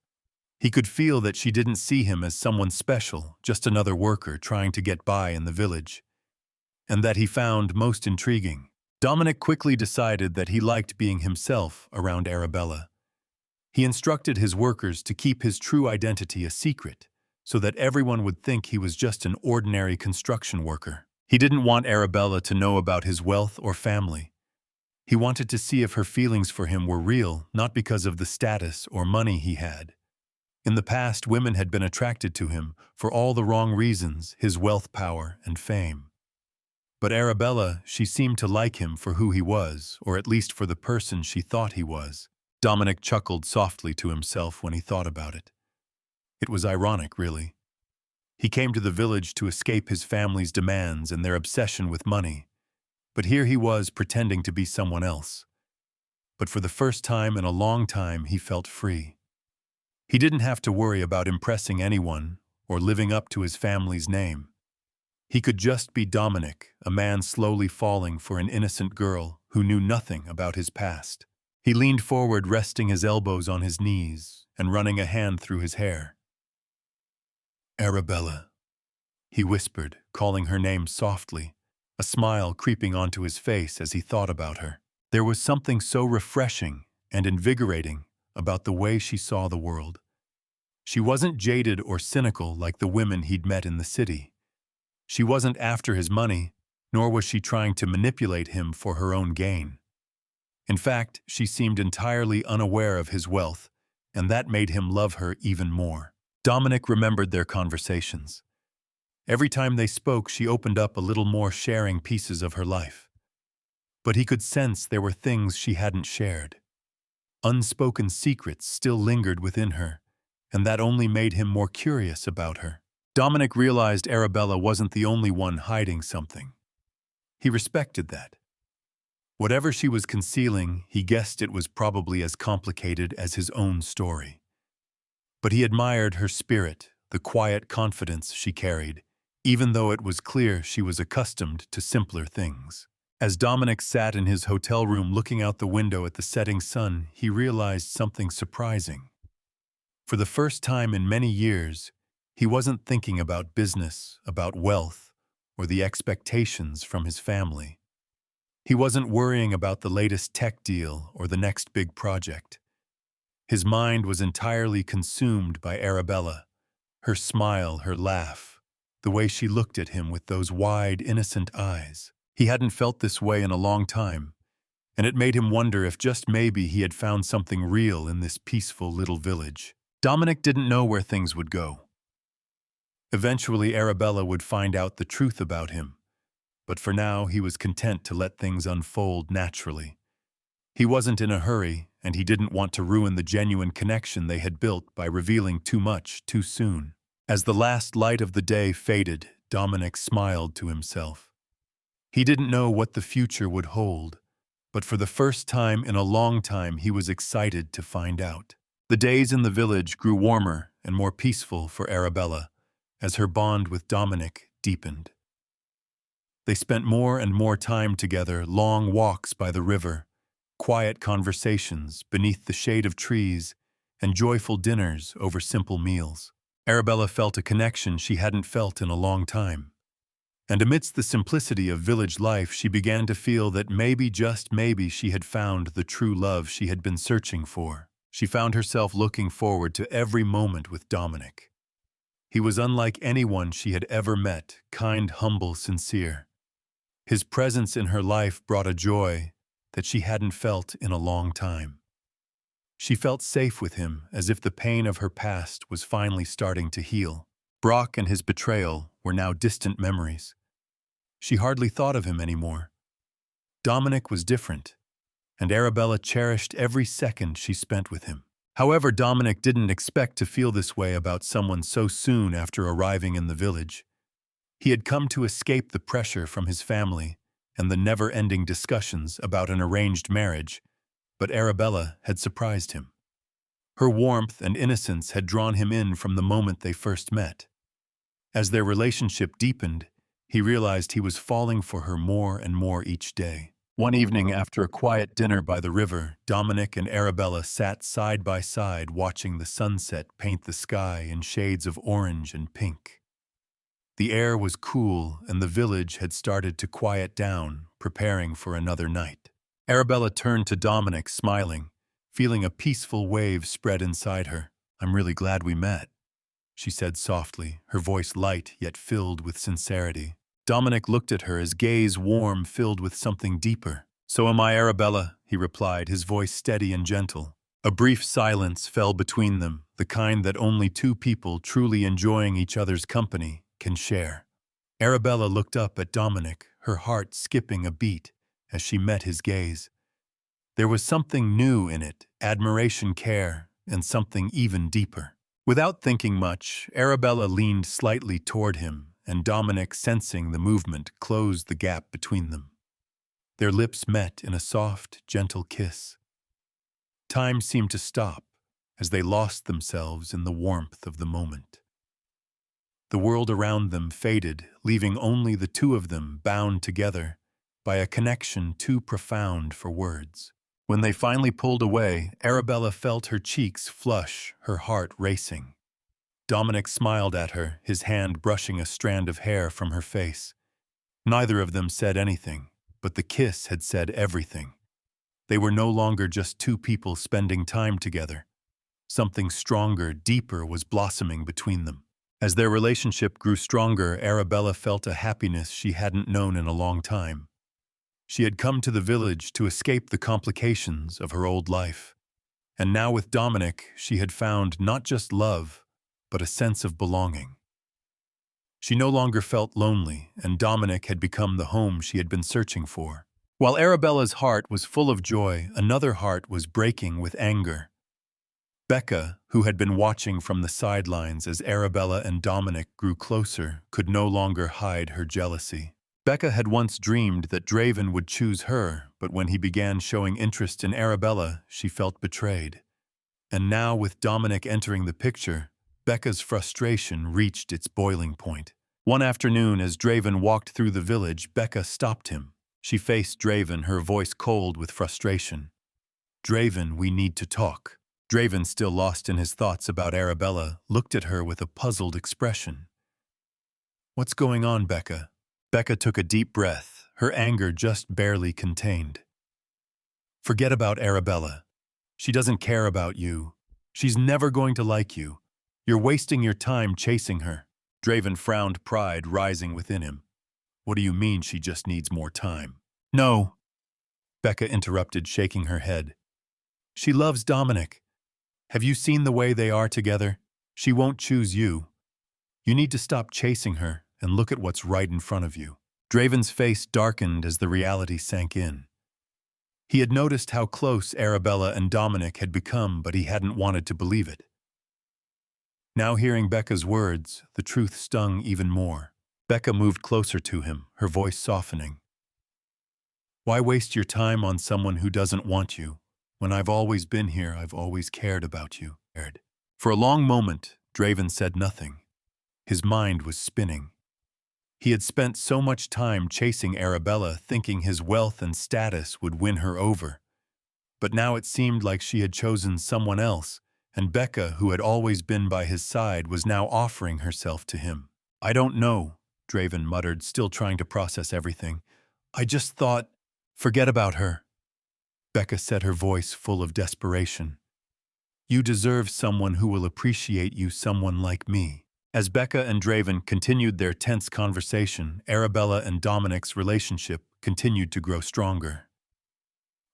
He could feel that she didn't see him as someone special, just another worker trying to get by in the village. And that he found most intriguing. Dominic quickly decided that he liked being himself around Arabella. He instructed his workers to keep his true identity a secret, so that everyone would think he was just an ordinary construction worker. He didn't want Arabella to know about his wealth or family. He wanted to see if her feelings for him were real, not because of the status or money he had. In the past, women had been attracted to him for all the wrong reasons, his wealth, power, and fame. But Arabella, she seemed to like him for who he was, or at least for the person she thought he was. Dominic chuckled softly to himself when he thought about it. It was ironic, really. He came to the village to escape his family's demands and their obsession with money. But here he was pretending to be someone else. But for the first time in a long time, he felt free. He didn't have to worry about impressing anyone or living up to his family's name. He could just be Dominic, a man slowly falling for an innocent girl who knew nothing about his past. He leaned forward, resting his elbows on his knees and running a hand through his hair. "Arabella," he whispered, calling her name softly, a smile creeping onto his face as he thought about her. There was something so refreshing and invigorating about the way she saw the world. She wasn't jaded or cynical like the women he'd met in the city. She wasn't after his money, nor was she trying to manipulate him for her own gain. In fact, she seemed entirely unaware of his wealth, and that made him love her even more. Dominic remembered their conversations. Every time they spoke, she opened up a little more, sharing pieces of her life. But he could sense there were things she hadn't shared. Unspoken secrets still lingered within her, and that only made him more curious about her. Dominic realized Arabella wasn't the only one hiding something. He respected that. Whatever she was concealing, he guessed it was probably as complicated as his own story. But he admired her spirit, the quiet confidence she carried, even though it was clear she was accustomed to simpler things. As Dominic sat in his hotel room looking out the window at the setting sun, he realized something surprising. For the first time in many years, he wasn't thinking about business, about wealth, or the expectations from his family. He wasn't worrying about the latest tech deal or the next big project. His mind was entirely consumed by Arabella, her smile, her laugh, the way she looked at him with those wide, innocent eyes. He hadn't felt this way in a long time, and it made him wonder if just maybe he had found something real in this peaceful little village. Dominic didn't know where things would go. Eventually, Arabella would find out the truth about him, but for now he was content to let things unfold naturally. He wasn't in a hurry, and he didn't want to ruin the genuine connection they had built by revealing too much too soon. As the last light of the day faded, Dominic smiled to himself. He didn't know what the future would hold, but for the first time in a long time he was excited to find out. The days in the village grew warmer and more peaceful for Arabella as her bond with Dominic deepened. They spent more and more time together, long walks by the river, quiet conversations beneath the shade of trees, and joyful dinners over simple meals. Arabella felt a connection she hadn't felt in a long time. And amidst the simplicity of village life, she began to feel that maybe, just maybe, she had found the true love she had been searching for. She found herself looking forward to every moment with Dominic. He was unlike anyone she had ever met, kind, humble, sincere. His presence in her life brought a joy that she hadn't felt in a long time. She felt safe with him, as if the pain of her past was finally starting to heal. Brock and his betrayal were now distant memories. She hardly thought of him anymore. Dominic was different, and Arabella cherished every second she spent with him. However, Dominic didn't expect to feel this way about someone so soon after arriving in the village. He had come to escape the pressure from his family and the never-ending discussions about an arranged marriage, but Arabella had surprised him. Her warmth and innocence had drawn him in from the moment they first met. As their relationship deepened, he realized he was falling for her more and more each day. One evening, after a quiet dinner by the river, Dominic and Arabella sat side by side watching the sunset paint the sky in shades of orange and pink. The air was cool and the village had started to quiet down, preparing for another night. Arabella turned to Dominic, smiling, feeling a peaceful wave spread inside her. "I'm really glad we met," she said softly, her voice light yet filled with sincerity. Dominic looked at her, his gaze warm, filled with something deeper. "So am I, Arabella," he replied, his voice steady and gentle. A brief silence fell between them, the kind that only two people truly enjoying each other's company can share. Arabella looked up at Dominic, her heart skipping a beat as she met his gaze. There was something new in it, admiration, care, and something even deeper. Without thinking much, Arabella leaned slightly toward him, and Dominic, sensing the movement, closed the gap between them. Their lips met in a soft, gentle kiss. Time seemed to stop as they lost themselves in the warmth of the moment. The world around them faded, leaving only the two of them bound together by a connection too profound for words. When they finally pulled away, Arabella felt her cheeks flush, her heart racing. Dominic smiled at her, his hand brushing a strand of hair from her face. Neither of them said anything, but the kiss had said everything. They were no longer just two people spending time together. Something stronger, deeper was blossoming between them. As their relationship grew stronger, Arabella felt a happiness she hadn't known in a long time. She had come to the village to escape the complications of her old life. And now with Dominic, she had found not just love, but a sense of belonging. She no longer felt lonely, and Dominic had become the home she had been searching for. While Arabella's heart was full of joy, another heart was breaking with anger. Becca, who had been watching from the sidelines as Arabella and Dominic grew closer, could no longer hide her jealousy. Becca had once dreamed that Draven would choose her, but when he began showing interest in Arabella, she felt betrayed. And now, with Dominic entering the picture, Becca's frustration reached its boiling point. One afternoon, as Draven walked through the village, Becca stopped him. She faced Draven, her voice cold with frustration. "Draven, we need to talk." Draven, still lost in his thoughts about Arabella, looked at her with a puzzled expression. "What's going on, Becca?" Becca took a deep breath, her anger just barely contained. "Forget about Arabella. She doesn't care about you. She's never going to like you. You're wasting your time chasing her." Draven frowned, pride rising within him. "What do you mean she just needs more time?" "No," Becca interrupted, shaking her head. "She loves Dominic. Have you seen the way they are together? She won't choose you. You need to stop chasing her and look at what's right in front of you." Draven's face darkened as the reality sank in. He had noticed how close Arabella and Dominic had become, but he hadn't wanted to believe it. Now, hearing Becca's words, the truth stung even more. Becca moved closer to him, her voice softening. "Why waste your time on someone who doesn't want you? When I've always been here, I've always cared about you." For a long moment, Draven said nothing. His mind was spinning. He had spent so much time chasing Arabella, thinking his wealth and status would win her over. But now it seemed like she had chosen someone else, and Becca, who had always been by his side, was now offering herself to him. "I don't know," Draven muttered, still trying to process everything. "I just thought, forget about her." Becca said, her voice full of desperation. "You deserve someone who will appreciate you, someone like me." As Becca and Draven continued their tense conversation, Arabella and Dominic's relationship continued to grow stronger.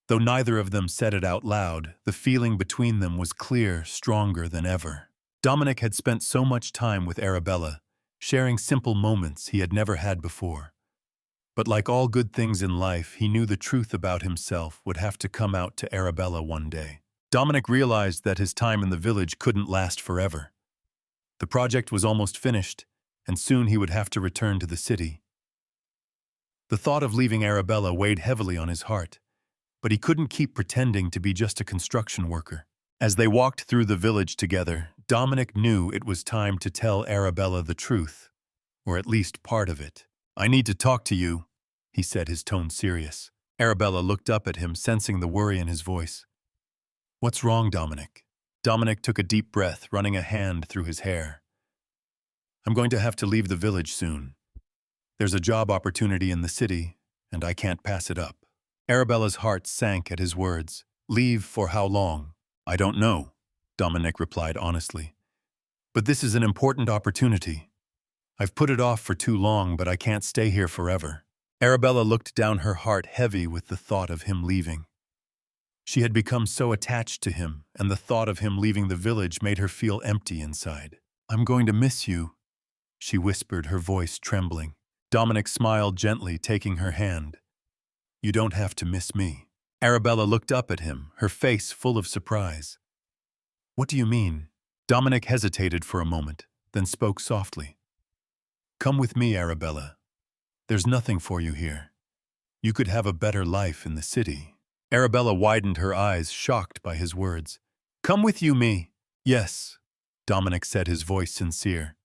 Though neither of them said it out loud, the feeling between them was clear, stronger than ever. Dominic had spent so much time with Arabella, sharing simple moments he had never had before. But like all good things in life, he knew the truth about himself would have to come out to Arabella one day. Dominic realized that his time in the village couldn't last forever. The project was almost finished, and soon he would have to return to the city. The thought of leaving Arabella weighed heavily on his heart, but he couldn't keep pretending to be just a construction worker. As they walked through the village together, Dominic knew it was time to tell Arabella the truth, or at least part of it. "I need to talk to you," he said, his tone serious. Arabella looked up at him, sensing the worry in his voice. "What's wrong, Dominic?" Dominic took a deep breath, running a hand through his hair. "I'm going to have to leave the village soon. There's a job opportunity in the city, and I can't pass it up." Arabella's heart sank at his words. "Leave for how long?" "I don't know," Dominic replied honestly. "But this is an important opportunity. I've put it off for too long, but I can't stay here forever." Arabella looked down, her heart heavy with the thought of him leaving. She had become so attached to him, and the thought of him leaving the village made her feel empty inside. "I'm going to miss you," she whispered, her voice trembling. Dominic smiled gently, taking her hand. "You don't have to miss me." Arabella looked up at him, her face full of surprise. "What do you mean?" Dominic hesitated for a moment, then spoke softly. "Come with me, Arabella. There's nothing for you here. You could have a better life in the city." Arabella widened her eyes, shocked by his words. "Come with you, me?" "Yes," Dominic said, his voice sincere.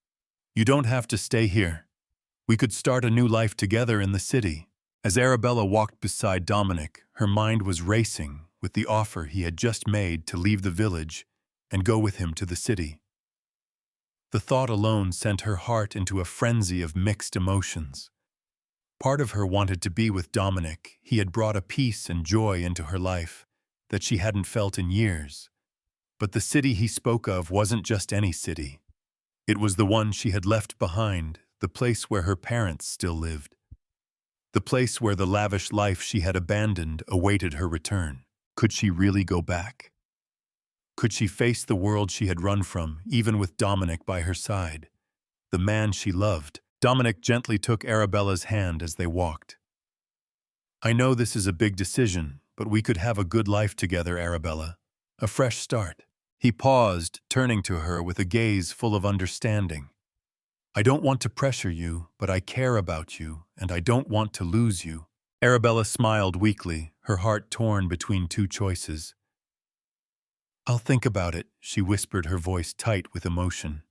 "You don't have to stay here. We could start a new life together in the city." As Arabella walked beside Dominic, her mind was racing with the offer he had just made to leave the village and go with him to the city. The thought alone sent her heart into a frenzy of mixed emotions. Part of her wanted to be with Dominic. He had brought a peace and joy into her life that she hadn't felt in years. But the city he spoke of wasn't just any city. It was the one she had left behind, the place where her parents still lived. The place where the lavish life she had abandoned awaited her return. Could she really go back? Could she face the world she had run from, even with Dominic by her side, the man she loved? Dominic gently took Arabella's hand as they walked. "I know this is a big decision, but we could have a good life together, Arabella. A fresh start." He paused, turning to her with a gaze full of understanding. "I don't want to pressure you, but I care about you, and I don't want to lose you." Arabella smiled weakly, her heart torn between two choices. "I'll think about it," she whispered, her voice tight with emotion.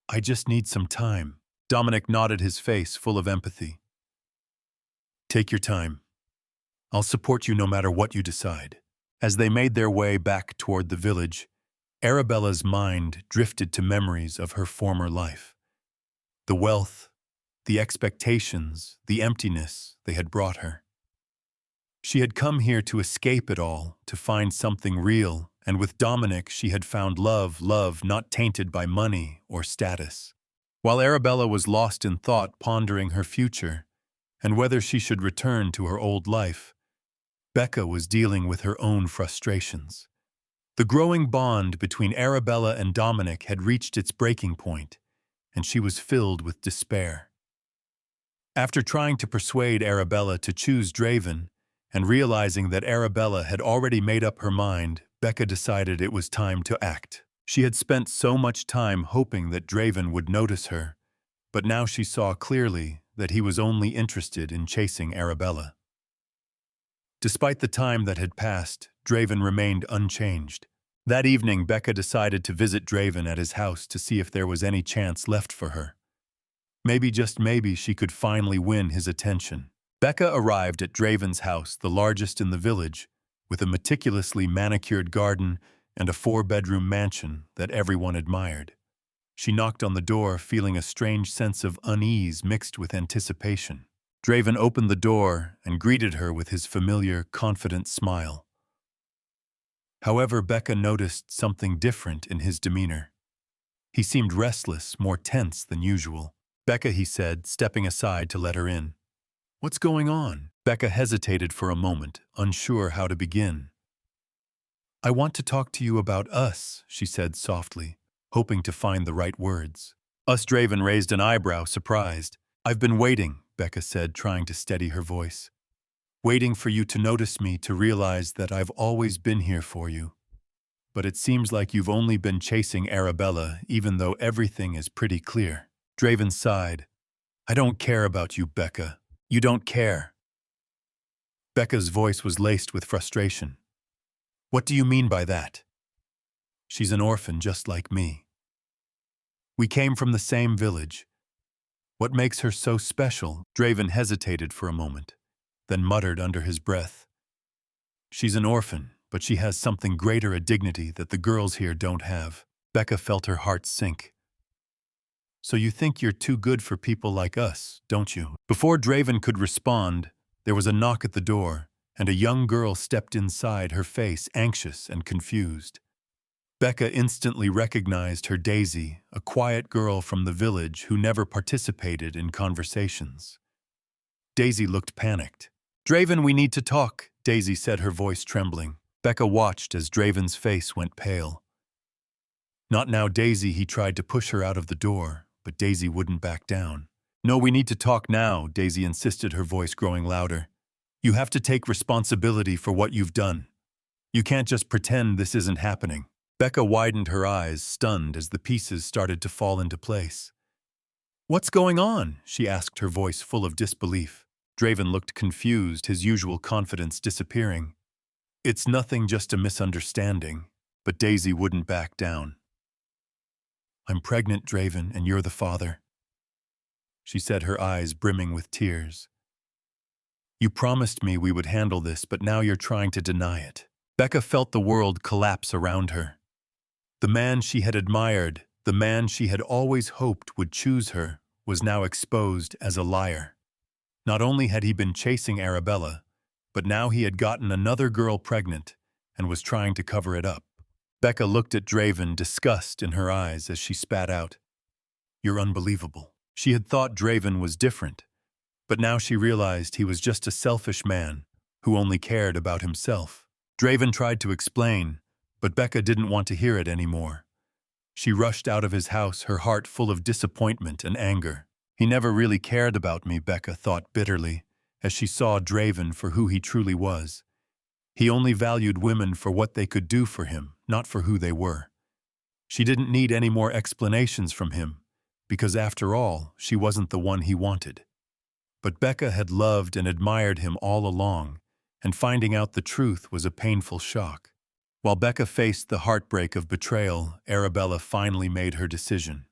"I just need some time." Dominic nodded, his face full of empathy. "Take your time. I'll support you no matter what you decide." As they made their way back toward the village, Arabella's mind drifted to memories of her former life. The wealth, the expectations, the emptiness they had brought her. She had come here to escape it all, to find something real, and with Dominic she had found love not tainted by money or status. While Arabella was lost in thought, pondering her future and whether she should return to her old life, Becca was dealing with her own frustrations. The growing bond between Arabella and Dominic had reached its breaking point, and she was filled with despair. After trying to persuade Arabella to choose Draven, and realizing that Arabella had already made up her mind, Becca decided it was time to act. She had spent so much time hoping that Draven would notice her, but now she saw clearly that he was only interested in chasing Arabella. Despite the time that had passed, Draven remained unchanged. That evening, Becca decided to visit Draven at his house to see if there was any chance left for her. Maybe, just maybe, she could finally win his attention. Becca arrived at Draven's house, the largest in the village, with a meticulously manicured garden and a 4-bedroom mansion that everyone admired. She knocked on the door, feeling a strange sense of unease mixed with anticipation. Draven opened the door and greeted her with his familiar, confident smile. However, Becca noticed something different in his demeanor. He seemed restless, more tense than usual. "Becca," he said, stepping aside to let her in. "What's going on?" Becca hesitated for a moment, unsure how to begin. "I want to talk to you about us," she said softly, hoping to find the right words. Draven raised an eyebrow, surprised. "I've been waiting," Becca said, trying to steady her voice. "Waiting for you to notice me, to realize that I've always been here for you. But it seems like you've only been chasing Arabella, even though everything is pretty clear." Draven sighed. "I don't care about you, Becca. You don't care." Becca's voice was laced with frustration. "What do you mean by that?" "She's an orphan just like me. We came from the same village. What makes her so special?" Draven hesitated for a moment, then muttered under his breath. "She's an orphan, but she has something greater, a dignity that the girls here don't have." Becca felt her heart sink. "So you think you're too good for people like us, don't you?" Before Draven could respond, there was a knock at the door, and a young girl stepped inside, her face anxious and confused. Becca instantly recognized her Daisy, a quiet girl from the village who never participated in conversations. Daisy looked panicked. "Draven, we need to talk," Daisy said, her voice trembling. Becca watched as Draven's face went pale. "Not now, Daisy," he tried to push her out of the door, but Daisy wouldn't back down. "No, we need to talk now," Daisy insisted, her voice growing louder. "You have to take responsibility for what you've done. You can't just pretend this isn't happening." Becca widened her eyes, stunned as the pieces started to fall into place. "What's going on?" she asked, her voice full of disbelief. Draven looked confused, his usual confidence disappearing. "It's nothing, just a misunderstanding," but Daisy wouldn't back down. "I'm pregnant, Draven, and you're the father," she said, her eyes brimming with tears. "You promised me we would handle this, but now you're trying to deny it." Becca felt the world collapse around her. The man she had admired, the man she had always hoped would choose her, was now exposed as a liar. Not only had he been chasing Arabella, but now he had gotten another girl pregnant and was trying to cover it up. Becca looked at Draven, disgust in her eyes as she spat out, "You're unbelievable." She had thought Draven was different, but now she realized he was just a selfish man who only cared about himself. Draven tried to explain, but Becca didn't want to hear it anymore. She rushed out of his house, her heart full of disappointment and anger. "He never really cared about me," Becca thought bitterly, as she saw Draven for who he truly was. He only valued women for what they could do for him, not for who they were. She didn't need any more explanations from him, because after all, she wasn't the one he wanted. But Becca had loved and admired him all along, and finding out the truth was a painful shock. While Becca faced the heartbreak of betrayal, Arabella finally made her decision.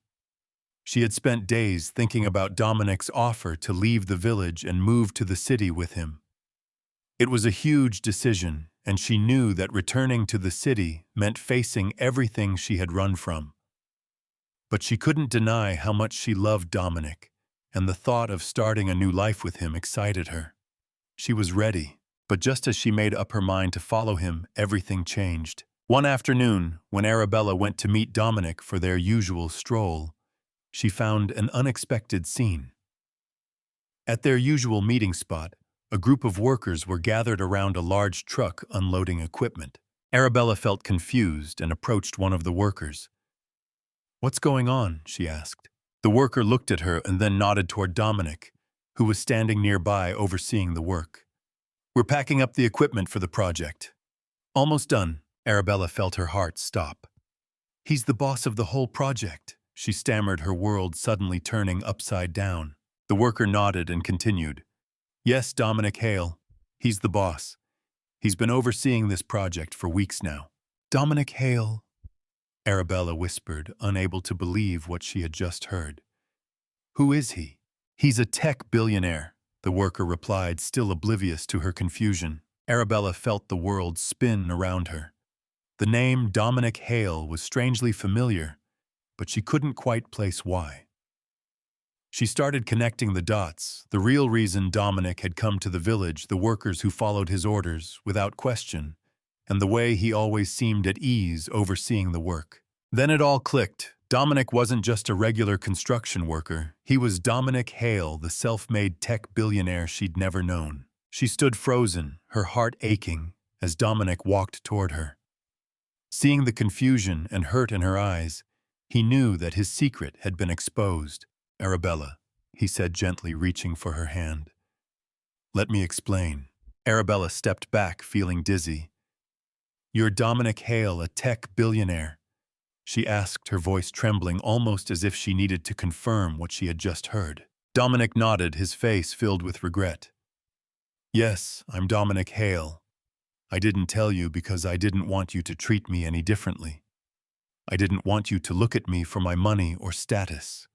She had spent days thinking about Dominic's offer to leave the village and move to the city with him. It was a huge decision, and she knew that returning to the city meant facing everything she had run from. But she couldn't deny how much she loved Dominic, and the thought of starting a new life with him excited her. She was ready. But just as she made up her mind to follow him, everything changed. One afternoon, when Arabella went to meet Dominic for their usual stroll, she found an unexpected scene. At their usual meeting spot, a group of workers were gathered around a large truck unloading equipment. Arabella felt confused and approached one of the workers. "What's going on?" she asked. The worker looked at her and then nodded toward Dominic, who was standing nearby overseeing the work. "We're packing up the equipment for the project." "Almost done." Arabella felt her heart stop. "He's the boss of the whole project," she stammered, her world suddenly turning upside down. The worker nodded and continued. "Yes, Dominic Hale. He's the boss. He's been overseeing this project for weeks now." "Dominic Hale," Arabella whispered, unable to believe what she had just heard. "Who is he?" "He's a tech billionaire," the worker replied, still oblivious to her confusion. Arabella felt the world spin around her. The name Dominic Hale was strangely familiar, but she couldn't quite place why. She started connecting the dots, the real reason Dominic had come to the village, the workers who followed his orders without question, and the way he always seemed at ease overseeing the work. Then it all clicked. Dominic wasn't just a regular construction worker. He was Dominic Hale, the self-made tech billionaire she'd never known. She stood frozen, her heart aching, as Dominic walked toward her. Seeing the confusion and hurt in her eyes, he knew that his secret had been exposed. "Arabella," he said gently, reaching for her hand. "Let me explain." Arabella stepped back, feeling dizzy. "You're Dominic Hale, a tech billionaire?" she asked, her voice trembling almost as if she needed to confirm what she had just heard. Dominic nodded, his face filled with regret. "Yes, I'm Dominic Hale. I didn't tell you because I didn't want you to treat me any differently. I didn't want you to look at me for my money or status.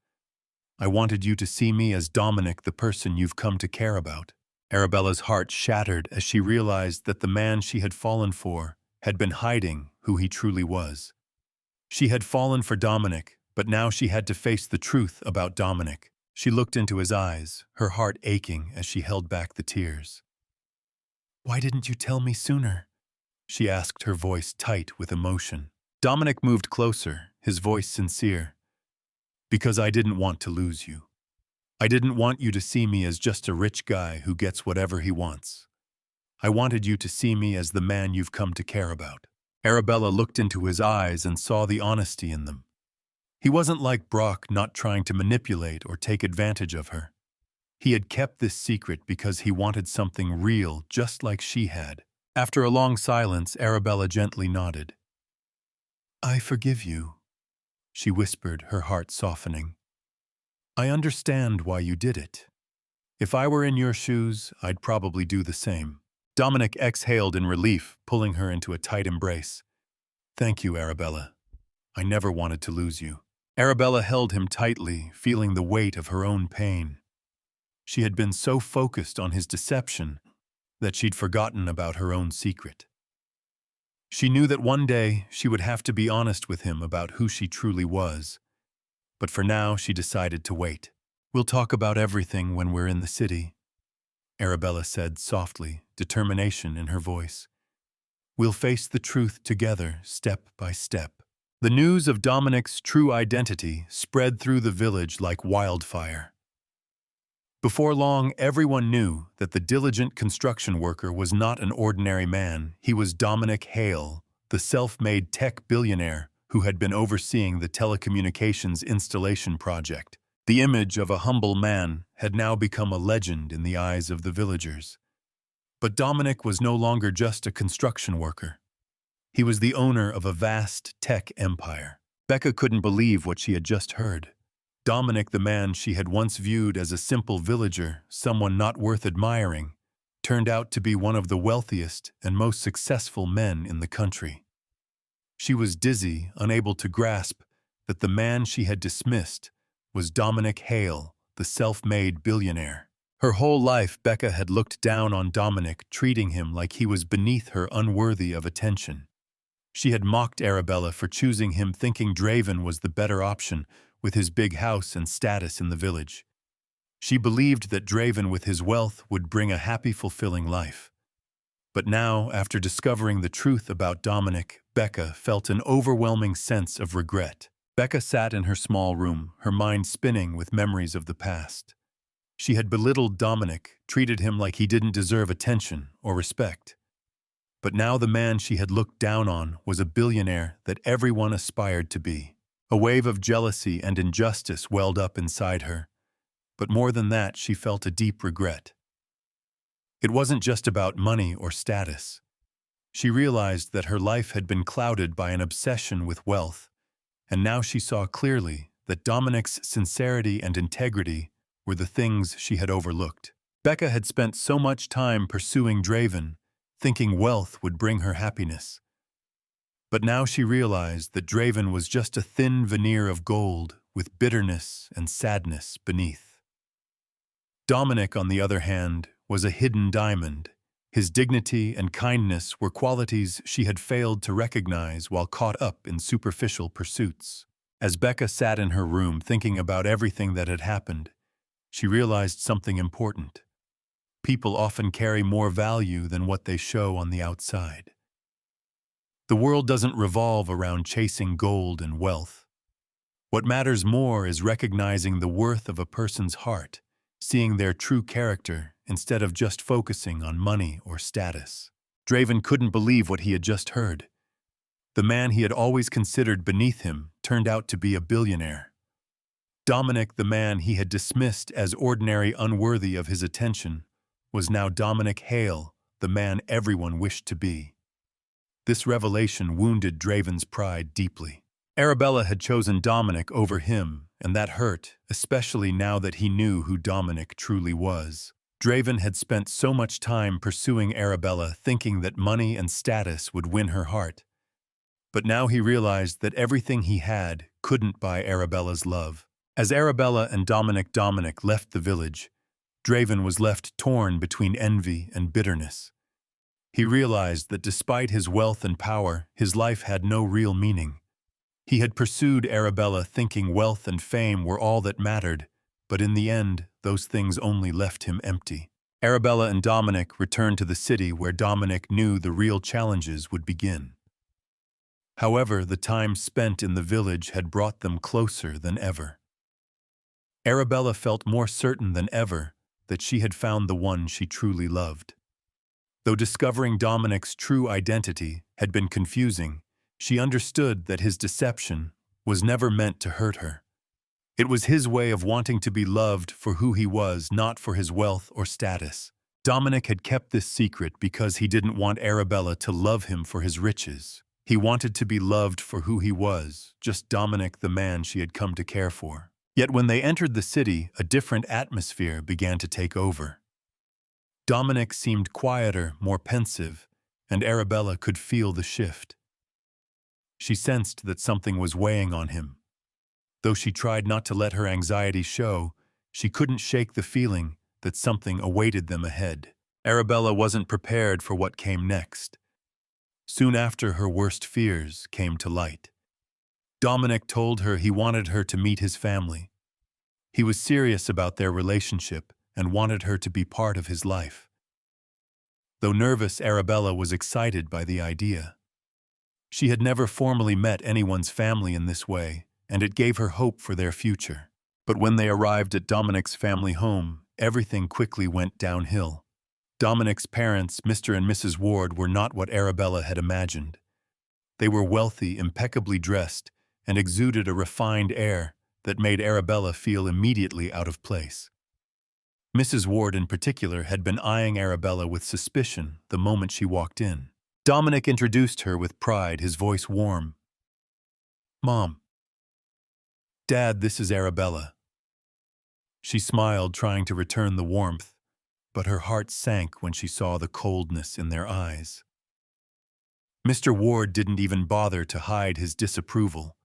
I wanted you to see me as Dominic, the person you've come to care about." Arabella's heart shattered as she realized that the man she had fallen for had been hiding who he truly was. She had fallen for Dominic, but now she had to face the truth about Dominic. She looked into his eyes, her heart aching as she held back the tears. "Why didn't you tell me sooner?" she asked, her voice tight with emotion. Dominic moved closer, his voice sincere. "Because I didn't want to lose you. I didn't want you to see me as just a rich guy who gets whatever he wants. I wanted you to see me as the man you've come to care about." Arabella looked into his eyes and saw the honesty in them. He wasn't like Brock, not trying to manipulate or take advantage of her. He had kept this secret because he wanted something real, just like she had. After a long silence, Arabella gently nodded. "I forgive you," she whispered, her heart softening. "I understand why you did it. If I were in your shoes, I'd probably do the same." Dominic exhaled in relief, pulling her into a tight embrace. "Thank you, Arabella. I never wanted to lose you." Arabella held him tightly, feeling the weight of her own pain. She had been so focused on his deception that she'd forgotten about her own secret. She knew that one day she would have to be honest with him about who she truly was. But for now, she decided to wait. "We'll talk about everything when we're in the city," Arabella said softly, determination in her voice. "We'll face the truth together, step by step." The news of Dominic's true identity spread through the village like wildfire. Before long, everyone knew that the diligent construction worker was not an ordinary man. He was Dominic Hale, the self-made tech billionaire who had been overseeing the telecommunications installation project. The image of a humble man had now become a legend in the eyes of the villagers. But Dominic was no longer just a construction worker. He was the owner of a vast tech empire. Becca couldn't believe what she had just heard. Dominic, the man she had once viewed as a simple villager, someone not worth admiring, turned out to be one of the wealthiest and most successful men in the country. She was dizzy, unable to grasp that the man she had dismissed was Dominic Hale, the self-made billionaire. Her whole life, Becca had looked down on Dominic, treating him like he was beneath her, unworthy of attention. She had mocked Arabella for choosing him, thinking Draven was the better option with his big house and status in the village. She believed that Draven with his wealth would bring a happy, fulfilling life. But now, after discovering the truth about Dominic, Becca felt an overwhelming sense of regret. Becca sat in her small room, her mind spinning with memories of the past. She had belittled Dominic, treated him like he didn't deserve attention or respect. But now the man she had looked down on was a billionaire that everyone aspired to be. A wave of jealousy and injustice welled up inside her. But more than that, she felt a deep regret. It wasn't just about money or status. She realized that her life had been clouded by an obsession with wealth, and now she saw clearly that Dominic's sincerity and integrity were the things she had overlooked. Becca had spent so much time pursuing Draven, thinking wealth would bring her happiness. But now she realized that Draven was just a thin veneer of gold with bitterness and sadness beneath. Dominic, on the other hand, was a hidden diamond. His dignity and kindness were qualities she had failed to recognize while caught up in superficial pursuits. As Becca sat in her room thinking about everything that had happened, she realized something important. People often carry more value than what they show on the outside. The world doesn't revolve around chasing gold and wealth. What matters more is recognizing the worth of a person's heart, seeing their true character instead of just focusing on money or status. Draven couldn't believe what he had just heard. The man he had always considered beneath him turned out to be a billionaire. Dominic, the man he had dismissed as ordinary, unworthy of his attention, was now Dominic Hale, the man everyone wished to be. This revelation wounded Draven's pride deeply. Arabella had chosen Dominic over him, and that hurt, especially now that he knew who Dominic truly was. Draven had spent so much time pursuing Arabella, thinking that money and status would win her heart. But now he realized that everything he had couldn't buy Arabella's love. As Arabella and Dominic left the village, Draven was left torn between envy and bitterness. He realized that despite his wealth and power, his life had no real meaning. He had pursued Arabella thinking wealth and fame were all that mattered, but in the end, those things only left him empty. Arabella and Dominic returned to the city where Dominic knew the real challenges would begin. However, the time spent in the village had brought them closer than ever. Arabella felt more certain than ever that she had found the one she truly loved. Though discovering Dominic's true identity had been confusing, she understood that his deception was never meant to hurt her. It was his way of wanting to be loved for who he was, not for his wealth or status. Dominic had kept this secret because he didn't want Arabella to love him for his riches. He wanted to be loved for who he was, just Dominic, the man she had come to care for. Yet when they entered the city, a different atmosphere began to take over. Dominic seemed quieter, more pensive, and Arabella could feel the shift. She sensed that something was weighing on him. Though she tried not to let her anxiety show, she couldn't shake the feeling that something awaited them ahead. Arabella wasn't prepared for what came next. Soon after, her worst fears came to light. Dominic told her he wanted her to meet his family. He was serious about their relationship and wanted her to be part of his life. Though nervous, Arabella was excited by the idea. She had never formally met anyone's family in this way, and it gave her hope for their future. But when they arrived at Dominic's family home, everything quickly went downhill. Dominic's parents, Mr. and Mrs. Ward, were not what Arabella had imagined. They were wealthy, impeccably dressed, and exuded a refined air that made Arabella feel immediately out of place. Mrs. Ward in particular had been eyeing Arabella with suspicion the moment she walked in. Dominic introduced her with pride, his voice warm. "Mom. Dad, this is Arabella." She smiled, trying to return the warmth, but her heart sank when she saw the coldness in their eyes. Mr. Ward didn't even bother to hide his disapproval.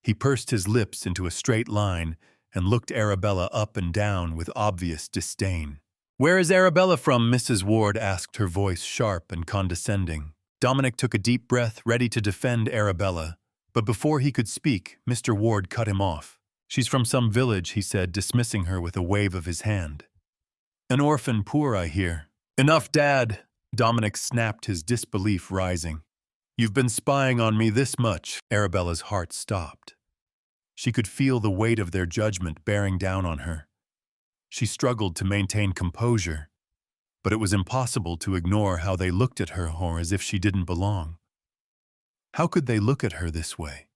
He pursed his lips into a straight line and looked Arabella up and down with obvious disdain. "Where is Arabella from?" Mrs. Ward asked, her voice sharp and condescending. Dominic took a deep breath, ready to defend Arabella, but before he could speak, Mr. Ward cut him off. "She's from some village," he said, dismissing her with a wave of his hand. "An orphan, poor, I hear." "Enough, Dad!" Dominic snapped, his disbelief rising. "You've been spying on me this much." Arabella's heart stopped. She could feel the weight of their judgment bearing down on her. She struggled to maintain composure, but it was impossible to ignore how they looked at her or as if she didn't belong. How could they look at her this way?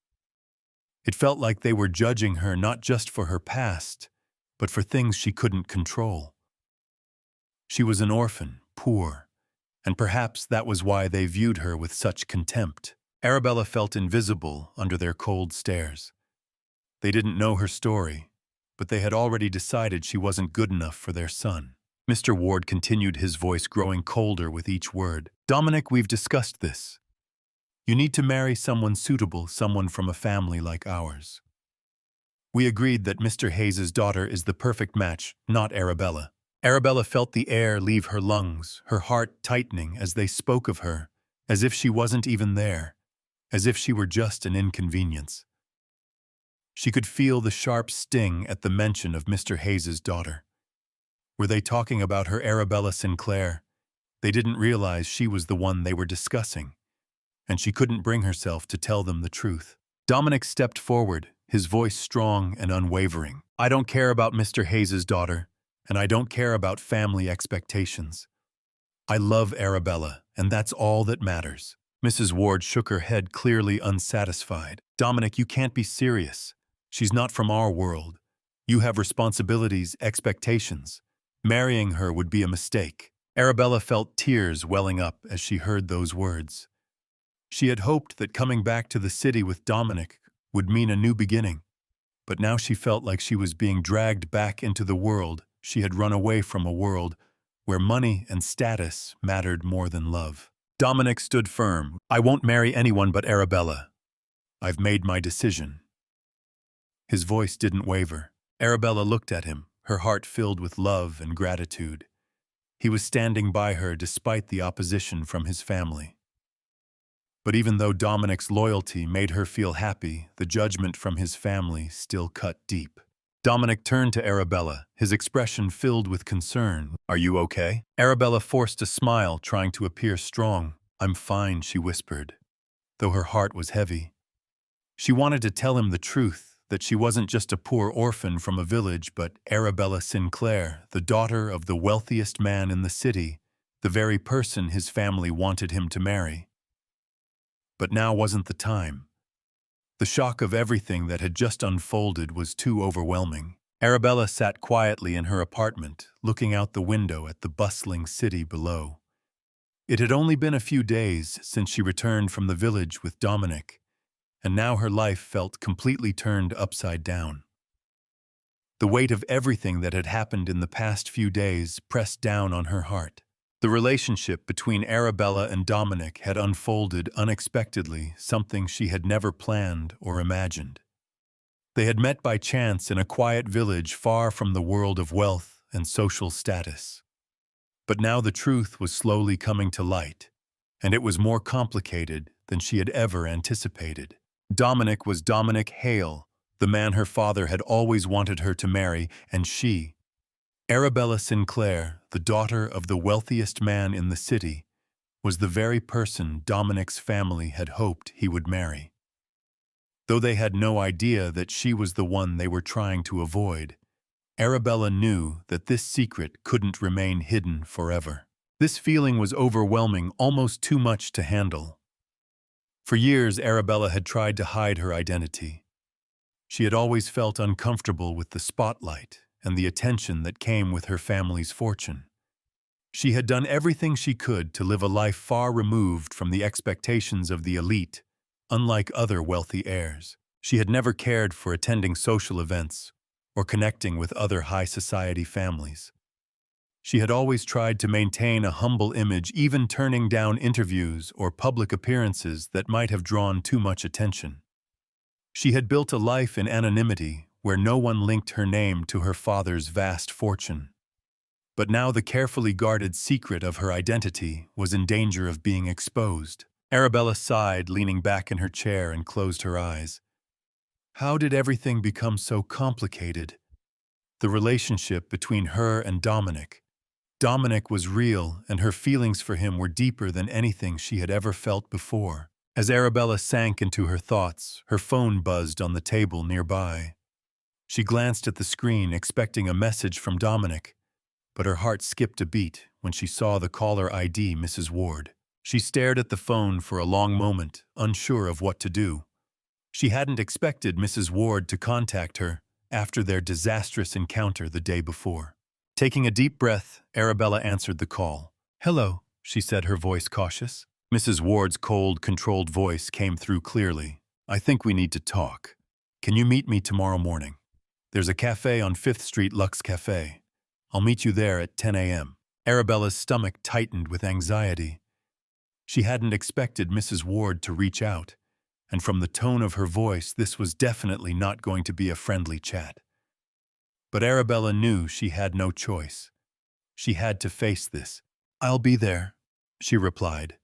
It felt like they were judging her not just for her past, but for things she couldn't control. She was an orphan, poor, and perhaps that was why they viewed her with such contempt. Arabella felt invisible under their cold stares. They didn't know her story, but they had already decided she wasn't good enough for their son. Mr. Ward continued, his voice growing colder with each word. "Dominic, we've discussed this. You need to marry someone suitable, someone from a family like ours. We agreed that Mr. Hayes's daughter is the perfect match, not Arabella." Arabella felt the air leave her lungs, her heart tightening as they spoke of her, as if she wasn't even there, as if she were just an inconvenience. She could feel the sharp sting at the mention of Mr. Hayes's daughter. Were they talking about her Arabella Sinclair? They didn't realize she was the one they were discussing, and she couldn't bring herself to tell them the truth. Dominic stepped forward, his voice strong and unwavering. "I don't care about Mr. Hayes's daughter, and I don't care about family expectations. I love Arabella, and that's all that matters. Mrs. Ward shook her head, clearly unsatisfied. Dominic, you can't be serious. She's not from our world. You have responsibilities, expectations. Marrying her would be a mistake. Arabella felt tears welling up as she heard those words. She had hoped that coming back to the city with Dominic would mean a new beginning, but now she felt like she was being dragged back into the world she had run away from, a world where money and status mattered more than love. Dominic stood firm. I won't marry anyone but Arabella. I've made my decision. His voice didn't waver. Arabella looked at him, her heart filled with love and gratitude. He was standing by her despite the opposition from his family. But even though Dominic's loyalty made her feel happy, the judgment from his family still cut deep. Dominic turned to Arabella, his expression filled with concern. Are you okay? Arabella forced a smile, trying to appear strong. I'm fine, she whispered, though her heart was heavy. She wanted to tell him the truth, that she wasn't just a poor orphan from a village, but Arabella Sinclair, the daughter of the wealthiest man in the city, the very person his family wanted him to marry. But now wasn't the time. The shock of everything that had just unfolded was too overwhelming. Arabella sat quietly in her apartment, looking out the window at the bustling city below. It had only been a few days since she returned from the village with Dominic, and now her life felt completely turned upside down. The weight of everything that had happened in the past few days pressed down on her heart. The relationship between Arabella and Dominic had unfolded unexpectedly, something she had never planned or imagined. They had met by chance in a quiet village far from the world of wealth and social status. But now the truth was slowly coming to light, and it was more complicated than she had ever anticipated. Dominic was Dominic Hale, the man her father had always wanted her to marry, and she, Arabella Sinclair, the daughter of the wealthiest man in the city, was the very person Dominic's family had hoped he would marry. Though they had no idea that she was the one they were trying to avoid, Arabella knew that this secret couldn't remain hidden forever. This feeling was overwhelming, almost too much to handle. For years, Arabella had tried to hide her identity. She had always felt uncomfortable with the spotlight and the attention that came with her family's fortune. She had done everything she could to live a life far removed from the expectations of the elite, unlike other wealthy heirs. She had never cared for attending social events or connecting with other high society families. She had always tried to maintain a humble image, even turning down interviews or public appearances that might have drawn too much attention. She had built a life in anonymity where no one linked her name to her father's vast fortune. But now the carefully guarded secret of her identity was in danger of being exposed. Arabella sighed, leaning back in her chair, and closed her eyes. How did everything become so complicated? The relationship between her and Dominic. Dominic was real, and her feelings for him were deeper than anything she had ever felt before. As Arabella sank into her thoughts, her phone buzzed on the table nearby. She glanced at the screen, expecting a message from Dominic, but her heart skipped a beat when she saw the caller ID Mrs. Ward. She stared at the phone for a long moment, unsure of what to do. She hadn't expected Mrs. Ward to contact her after their disastrous encounter the day before. Taking a deep breath, Arabella answered the call. "Hello," she said, her voice cautious. Mrs. Ward's cold, controlled voice came through clearly. "I think we need to talk. Can you meet me tomorrow morning? There's a cafe on 5th Street, Lux Cafe. I'll meet you there at 10 a.m. Arabella's stomach tightened with anxiety. She hadn't expected Mrs. Ward to reach out, and from the tone of her voice, this was definitely not going to be a friendly chat. But Arabella knew she had no choice. She had to face this. "I'll be there," she replied,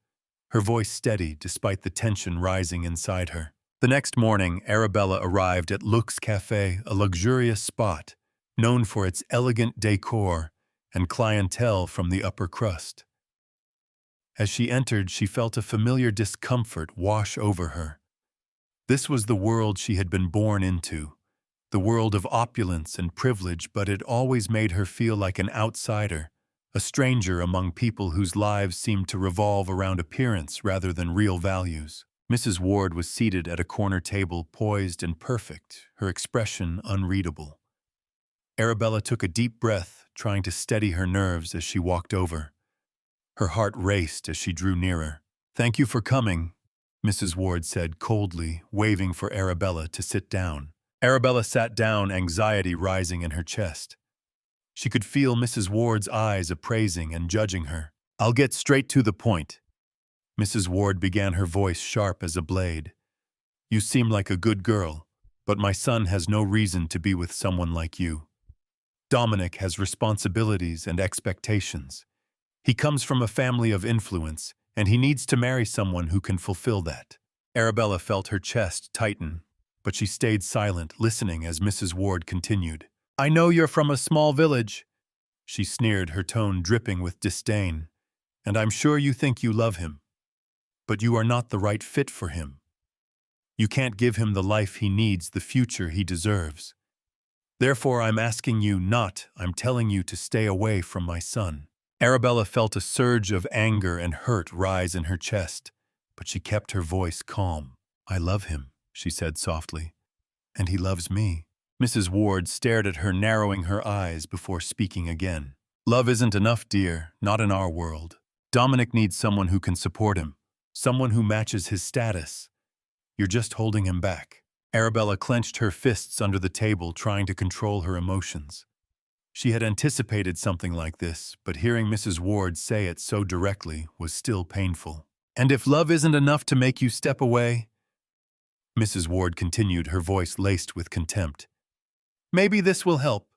her voice steady despite the tension rising inside her. The next morning, Arabella arrived at Lux Cafe, a luxurious spot known for its elegant decor and clientele from the upper crust. As she entered, she felt a familiar discomfort wash over her. This was the world she had been born into, the world of opulence and privilege, but it always made her feel like an outsider, a stranger among people whose lives seemed to revolve around appearance rather than real values. Mrs. Ward was seated at a corner table, poised and perfect, her expression unreadable. Arabella took a deep breath, trying to steady her nerves as she walked over. Her heart raced as she drew nearer. "Thank you for coming," Mrs. Ward said coldly, waving for Arabella to sit down. Arabella sat down, anxiety rising in her chest. She could feel Mrs. Ward's eyes appraising and judging her. "I'll get straight to the point." Mrs. Ward began, her voice sharp as a blade. "You seem like a good girl, but my son has no reason to be with someone like you. Dominic has responsibilities and expectations. He comes from a family of influence, and he needs to marry someone who can fulfill that." Arabella felt her chest tighten, but she stayed silent, listening as Mrs. Ward continued. "I know you're from a small village," she sneered, her tone dripping with disdain, "and I'm sure you think you love him. But you are not the right fit for him. You can't give him the life he needs, the future he deserves. Therefore, I'm asking you not, I'm telling you to stay away from my son." Arabella felt a surge of anger and hurt rise in her chest, but she kept her voice calm. "I love him," she said softly, "and he loves me." Mrs. Ward stared at her, narrowing her eyes before speaking again. "Love isn't enough, dear, not in our world. Dominic needs someone who can support him, someone who matches his status. You're just holding him back." Arabella clenched her fists under the table, trying to control her emotions. She had anticipated something like this, but hearing Mrs. Ward say it so directly was still painful. "And if love isn't enough to make you step away," Mrs. Ward continued, her voice laced with contempt, "maybe this will help."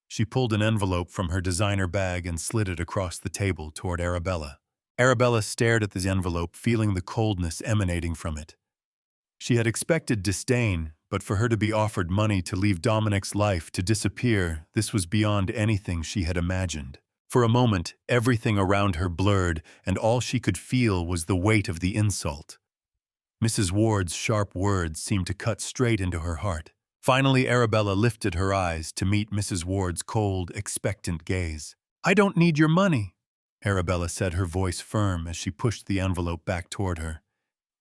She pulled an envelope from her designer bag and slid it across the table toward Arabella. Arabella stared at the envelope, feeling the coldness emanating from it. She had expected disdain, but for her to be offered money to leave Dominic's life to disappear, this was beyond anything she had imagined. For a moment, everything around her blurred, and all she could feel was the weight of the insult. Mrs. Ward's sharp words seemed to cut straight into her heart. Finally, Arabella lifted her eyes to meet Mrs. Ward's cold, expectant gaze. "I don't need your money," Arabella said, her voice firm as she pushed the envelope back toward her.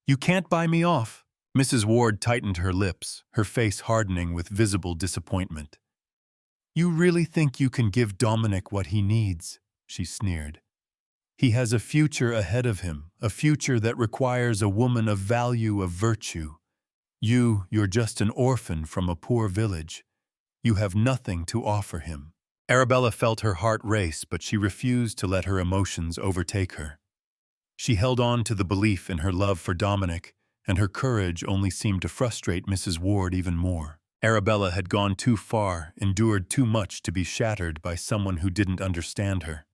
"You can't buy me off." Mrs. Ward tightened her lips, her face hardening with visible disappointment. "You really think you can give Dominic what he needs?" she sneered. "He has a future ahead of him, a future that requires a woman of value, of virtue. You're just an orphan from a poor village. You have nothing to offer him." Arabella felt her heart race, but she refused to let her emotions overtake her. She held on to the belief in her love for Dominic, and her courage only seemed to frustrate Mrs. Ward even more. Arabella had gone too far, endured too much to be shattered by someone who didn't understand her.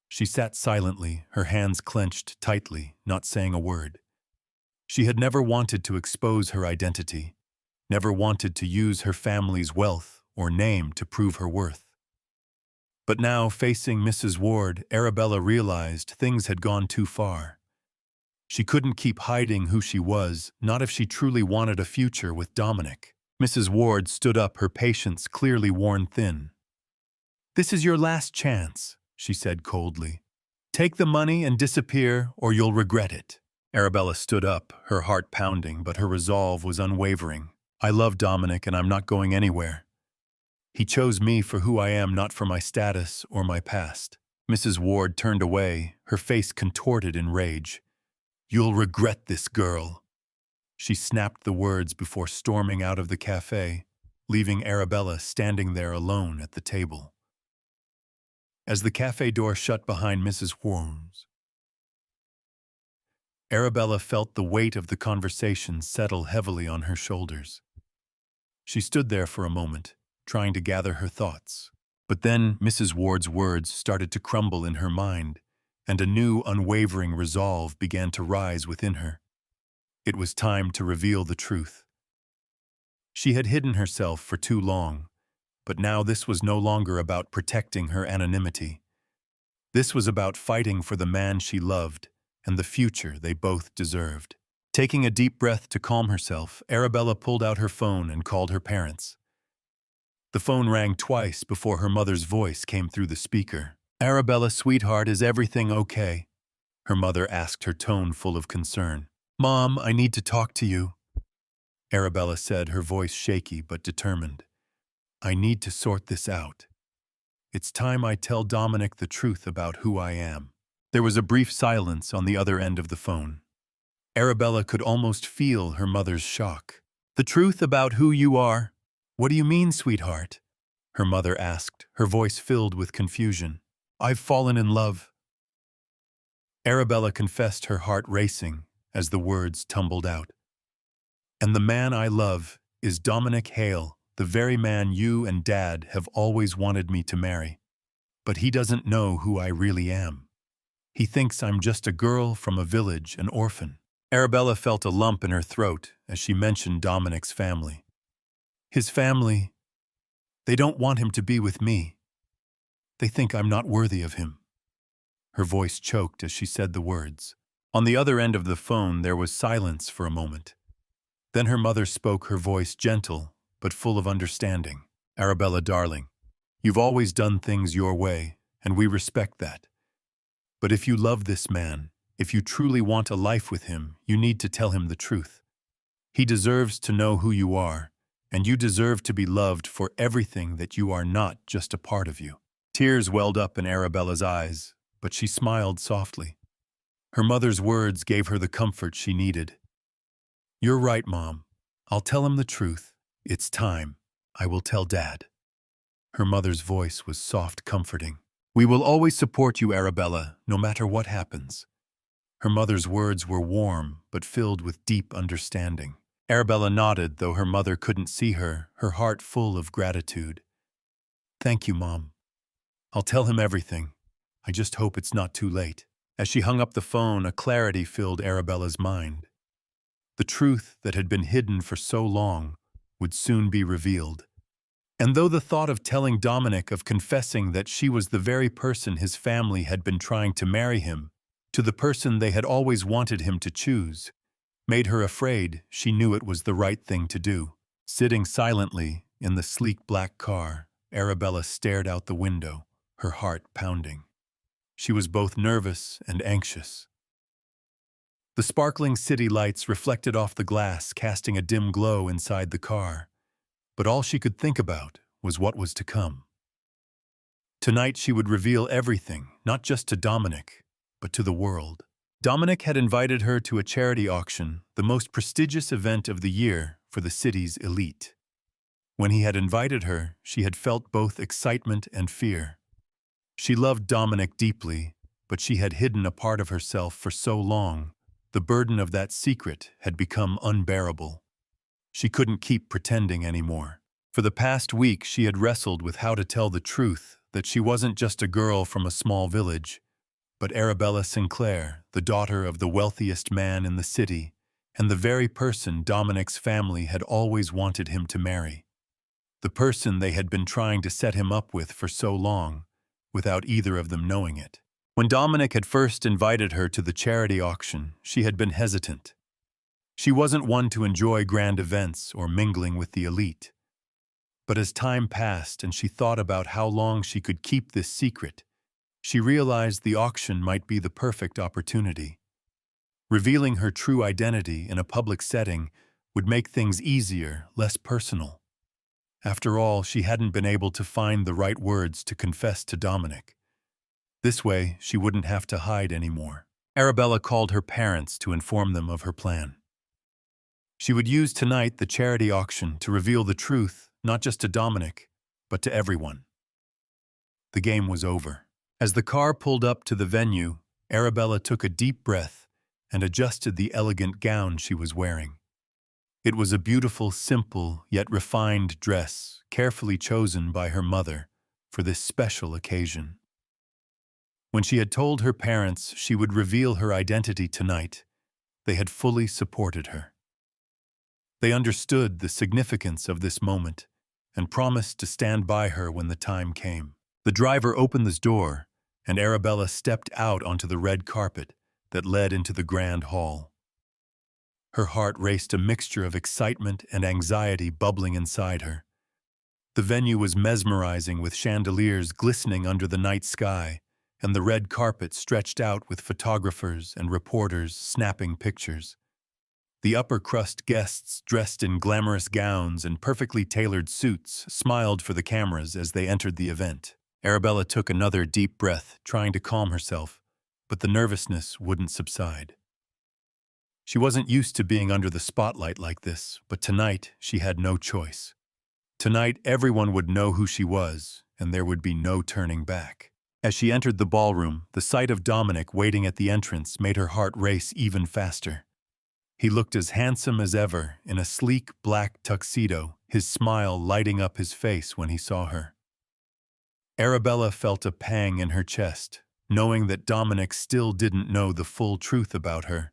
She sat silently, her hands clenched tightly, not saying a word. She had never wanted to expose her identity, never wanted to use her family's wealth or name to prove her worth. But now, facing Mrs. Ward, Arabella realized things had gone too far. She couldn't keep hiding who she was, not if she truly wanted a future with Dominic. Mrs. Ward stood up, her patience clearly worn thin. "This is your last chance," she said coldly. "Take the money and disappear, or you'll regret it." Arabella stood up, her heart pounding, but her resolve was unwavering. "I love Dominic, and I'm not going anywhere. He chose me for who I am, not for my status or my past." Mrs. Ward turned away, her face contorted in rage. "You'll regret this, girl." She snapped the words before storming out of the cafe, leaving Arabella standing there alone at the table. As the cafe door shut behind Mrs. Worms, Arabella felt the weight of the conversation settle heavily on her shoulders. She stood there for a moment, trying to gather her thoughts. But then Mrs. Ward's words started to crumble in her mind, and a new, unwavering resolve began to rise within her. It was time to reveal the truth. She had hidden herself for too long, but now this was no longer about protecting her anonymity. This was about fighting for the man she loved and the future they both deserved. Taking a deep breath to calm herself, Arabella pulled out her phone and called her parents. The phone rang twice before her mother's voice came through the speaker. "Arabella, sweetheart, is everything okay?" Her mother asked, her tone full of concern. "Mom, I need to talk to you," Arabella said, her voice shaky but determined. "I need to sort this out. It's time I tell Dominic the truth about who I am." There was a brief silence on the other end of the phone. Arabella could almost feel her mother's shock. "The truth about who you are? What do you mean, sweetheart?" her mother asked, her voice filled with confusion. "I've fallen in love." Arabella confessed, her heart racing as the words tumbled out. "And the man I love is Dominic Hale, the very man you and Dad have always wanted me to marry. But he doesn't know who I really am. He thinks I'm just a girl from a village, an orphan." Arabella felt a lump in her throat as she mentioned Dominic's family. "His family, they don't want him to be with me. They think I'm not worthy of him." Her voice choked as she said the words. On the other end of the phone there was silence for a moment. Then her mother spoke, her voice gentle but full of understanding. "Arabella, darling, you've always done things your way, and we respect that. But if you love this man, if you truly want a life with him, you need to tell him the truth. He deserves to know who you are, and you deserve to be loved for everything that you are, not just a part of you." Tears welled up in Arabella's eyes, but she smiled softly. Her mother's words gave her the comfort she needed. "You're right, Mom. I'll tell him the truth. It's time. I will tell Dad." Her mother's voice was soft, comforting. "We will always support you, Arabella, no matter what happens." Her mother's words were warm but filled with deep understanding. Arabella nodded, though her mother couldn't see her heart full of gratitude. "Thank you, Mom. I'll tell him everything. I just hope it's not too late." As she hung up the phone, a clarity filled Arabella's mind. The truth that had been hidden for so long would soon be revealed. And though the thought of telling Dominic, of confessing that she was the very person his family had been trying to marry him, to the person they had always wanted him to choose, made her afraid, she knew it was the right thing to do. Sitting silently in the sleek black car, Arabella stared out the window, her heart pounding. She was both nervous and anxious. The sparkling city lights reflected off the glass, casting a dim glow inside the car. But all she could think about was what was to come. Tonight she would reveal everything, not just to Dominic, but to the world. Dominic had invited her to a charity auction, the most prestigious event of the year for the city's elite. When he had invited her, she had felt both excitement and fear. She loved Dominic deeply, but she had hidden a part of herself for so long. The burden of that secret had become unbearable. She couldn't keep pretending anymore. For the past week, she had wrestled with how to tell the truth, that she wasn't just a girl from a small village, but Arabella Sinclair, the daughter of the wealthiest man in the city, and the very person Dominic's family had always wanted him to marry. The person they had been trying to set him up with for so long, without either of them knowing it. When Dominic had first invited her to the charity auction, she had been hesitant. She wasn't one to enjoy grand events or mingling with the elite. But as time passed and she thought about how long she could keep this secret, she realized the auction might be the perfect opportunity. Revealing her true identity in a public setting would make things easier, less personal. After all, she hadn't been able to find the right words to confess to Dominic. This way, she wouldn't have to hide anymore. Arabella called her parents to inform them of her plan. She would use tonight the charity auction to reveal the truth, not just to Dominic, but to everyone. The game was over. As the car pulled up to the venue, Arabella took a deep breath and adjusted the elegant gown she was wearing. It was a beautiful, simple, yet refined dress, carefully chosen by her mother for this special occasion. When she had told her parents she would reveal her identity tonight, they had fully supported her. They understood the significance of this moment and promised to stand by her when the time came. The driver opened the door, and Arabella stepped out onto the red carpet that led into the grand hall. Her heart raced, a mixture of excitement and anxiety bubbling inside her. The venue was mesmerizing with chandeliers glistening under the night sky, and the red carpet stretched out with photographers and reporters snapping pictures. The upper-crust guests, dressed in glamorous gowns and perfectly tailored suits, smiled for the cameras as they entered the event. Arabella took another deep breath, trying to calm herself, but the nervousness wouldn't subside. She wasn't used to being under the spotlight like this, but tonight she had no choice. Tonight everyone would know who she was, and there would be no turning back. As she entered the ballroom, the sight of Dominic waiting at the entrance made her heart race even faster. He looked as handsome as ever in a sleek black tuxedo, his smile lighting up his face when he saw her. Arabella felt a pang in her chest, knowing that Dominic still didn't know the full truth about her,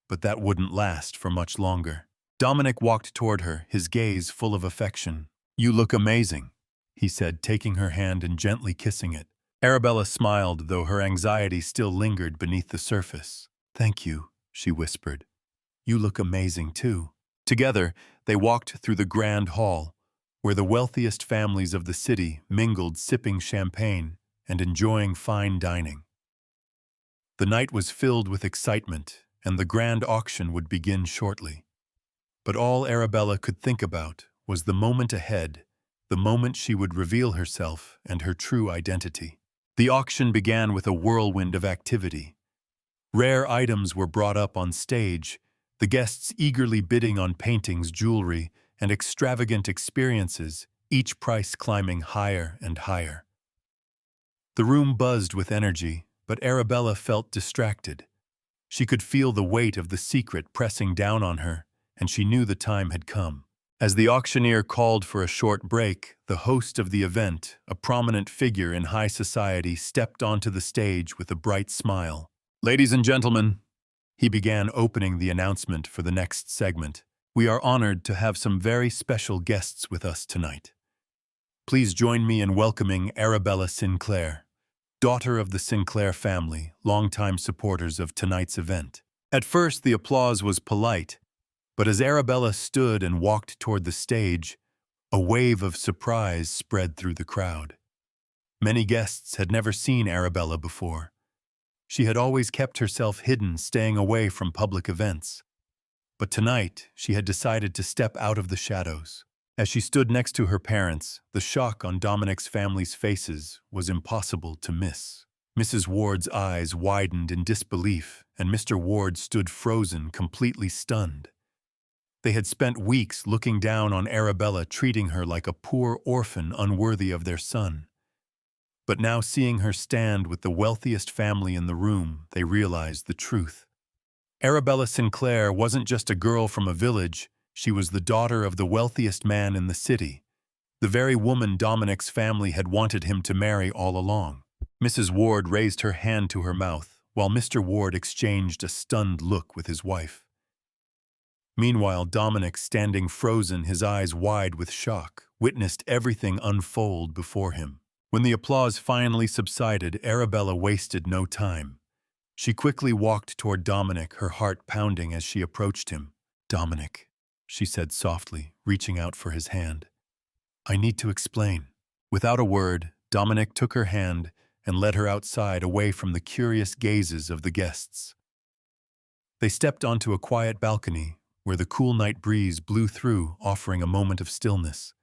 but that wouldn't last for much longer. Dominic walked toward her, his gaze full of affection. "You look amazing," he said, taking her hand and gently kissing it. Arabella smiled, though her anxiety still lingered beneath the surface. "Thank you," she whispered. "You look amazing, too." Together, they walked through the grand hall, where the wealthiest families of the city mingled, sipping champagne and enjoying fine dining. The night was filled with excitement, and the grand auction would begin shortly. But all Arabella could think about was the moment ahead, the moment she would reveal herself and her true identity. The auction began with a whirlwind of activity. Rare items were brought up on stage, the guests eagerly bidding on paintings, jewelry, and extravagant experiences, each price climbing higher and higher. The room buzzed with energy, but Arabella felt distracted. She could feel the weight of the secret pressing down on her, and she knew the time had come. As the auctioneer called for a short break, the host of the event, a prominent figure in high society, stepped onto the stage with a bright smile. "Ladies and gentlemen," he began, opening the announcement for the next segment, "we are honored to have some very special guests with us tonight. Please join me in welcoming Arabella Sinclair, daughter of the Sinclair family, longtime supporters of tonight's event." At first, the applause was polite, but as Arabella stood and walked toward the stage, a wave of surprise spread through the crowd. Many guests had never seen Arabella before. She had always kept herself hidden, staying away from public events. But tonight, she had decided to step out of the shadows. As she stood next to her parents, the shock on Dominic's family's faces was impossible to miss. Mrs. Ward's eyes widened in disbelief, and Mr. Ward stood frozen, completely stunned. They had spent weeks looking down on Arabella, treating her like a poor orphan unworthy of their son. But now, seeing her stand with the wealthiest family in the room, they realized the truth. Arabella Sinclair wasn't just a girl from a village, she was the daughter of the wealthiest man in the city, the very woman Dominic's family had wanted him to marry all along. Mrs. Ward raised her hand to her mouth, while Mr. Ward exchanged a stunned look with his wife. Meanwhile, Dominic, standing frozen, his eyes wide with shock, witnessed everything unfold before him. When the applause finally subsided, Arabella wasted no time. She quickly walked toward Dominic, her heart pounding as she approached him. "Dominic," she said softly, reaching out for his hand. "I need to explain." Without a word, Dominic took her hand and led her outside, away from the curious gazes of the guests. They stepped onto a quiet balcony, where the cool night breeze blew through, offering a moment of stillness.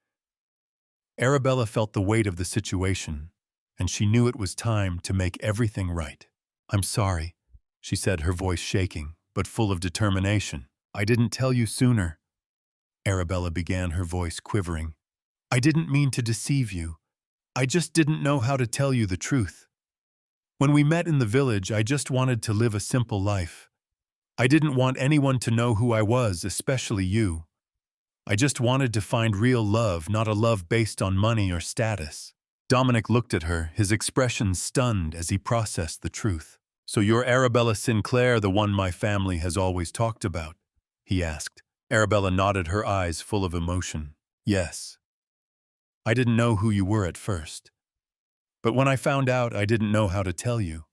Arabella felt the weight of the situation, and she knew it was time to make everything right. "I'm sorry," she said, her voice shaking, but full of determination. "I didn't tell you sooner," Arabella began, her voice quivering. "I didn't mean to deceive you. I just didn't know how to tell you the truth. When we met in the village, I just wanted to live a simple life. I didn't want anyone to know who I was, especially you. I just wanted to find real love, not a love based on money or status." Dominic looked at her, his expression stunned as he processed the truth. "So you're Arabella Sinclair, the one my family has always talked about?" he asked. Arabella nodded, her eyes full of emotion. "Yes. I didn't know who you were at first. But when I found out, I didn't know how to tell you.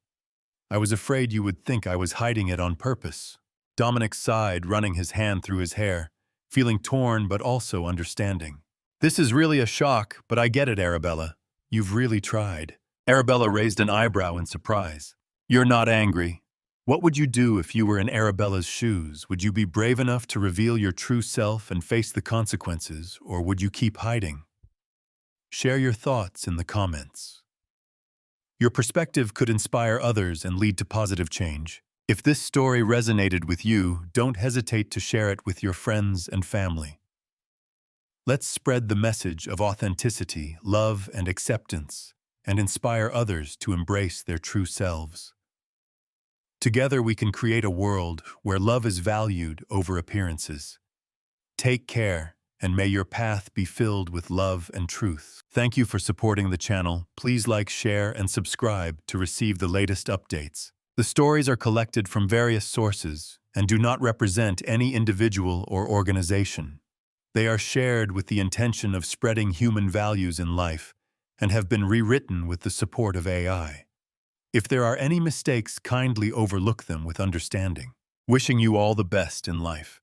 I was afraid you would think I was hiding it on purpose." Dominic sighed, running his hand through his hair, feeling torn but also understanding. This is really a shock, but I get it, Arabella. You've really tried. Arabella raised an eyebrow in surprise. You're not angry. What would you do if you were in Arabella's shoes? Would you be brave enough to reveal your true self and face the consequences, or would you keep hiding? Share your thoughts in the comments. Your perspective could inspire others and lead to positive change. If this story resonated with you, don't hesitate to share it with your friends and family. Let's spread the message of authenticity, love, and acceptance, and inspire others to embrace their true selves. Together we can create a world where love is valued over appearances. Take care, and may your path be filled with love and truth. Thank you for supporting the channel. Please like, share, and subscribe to receive the latest updates. The stories are collected from various sources and do not represent any individual or organization. They are shared with the intention of spreading human values in life and have been rewritten with the support of AI. If there are any mistakes, kindly overlook them with understanding. Wishing you all the best in life.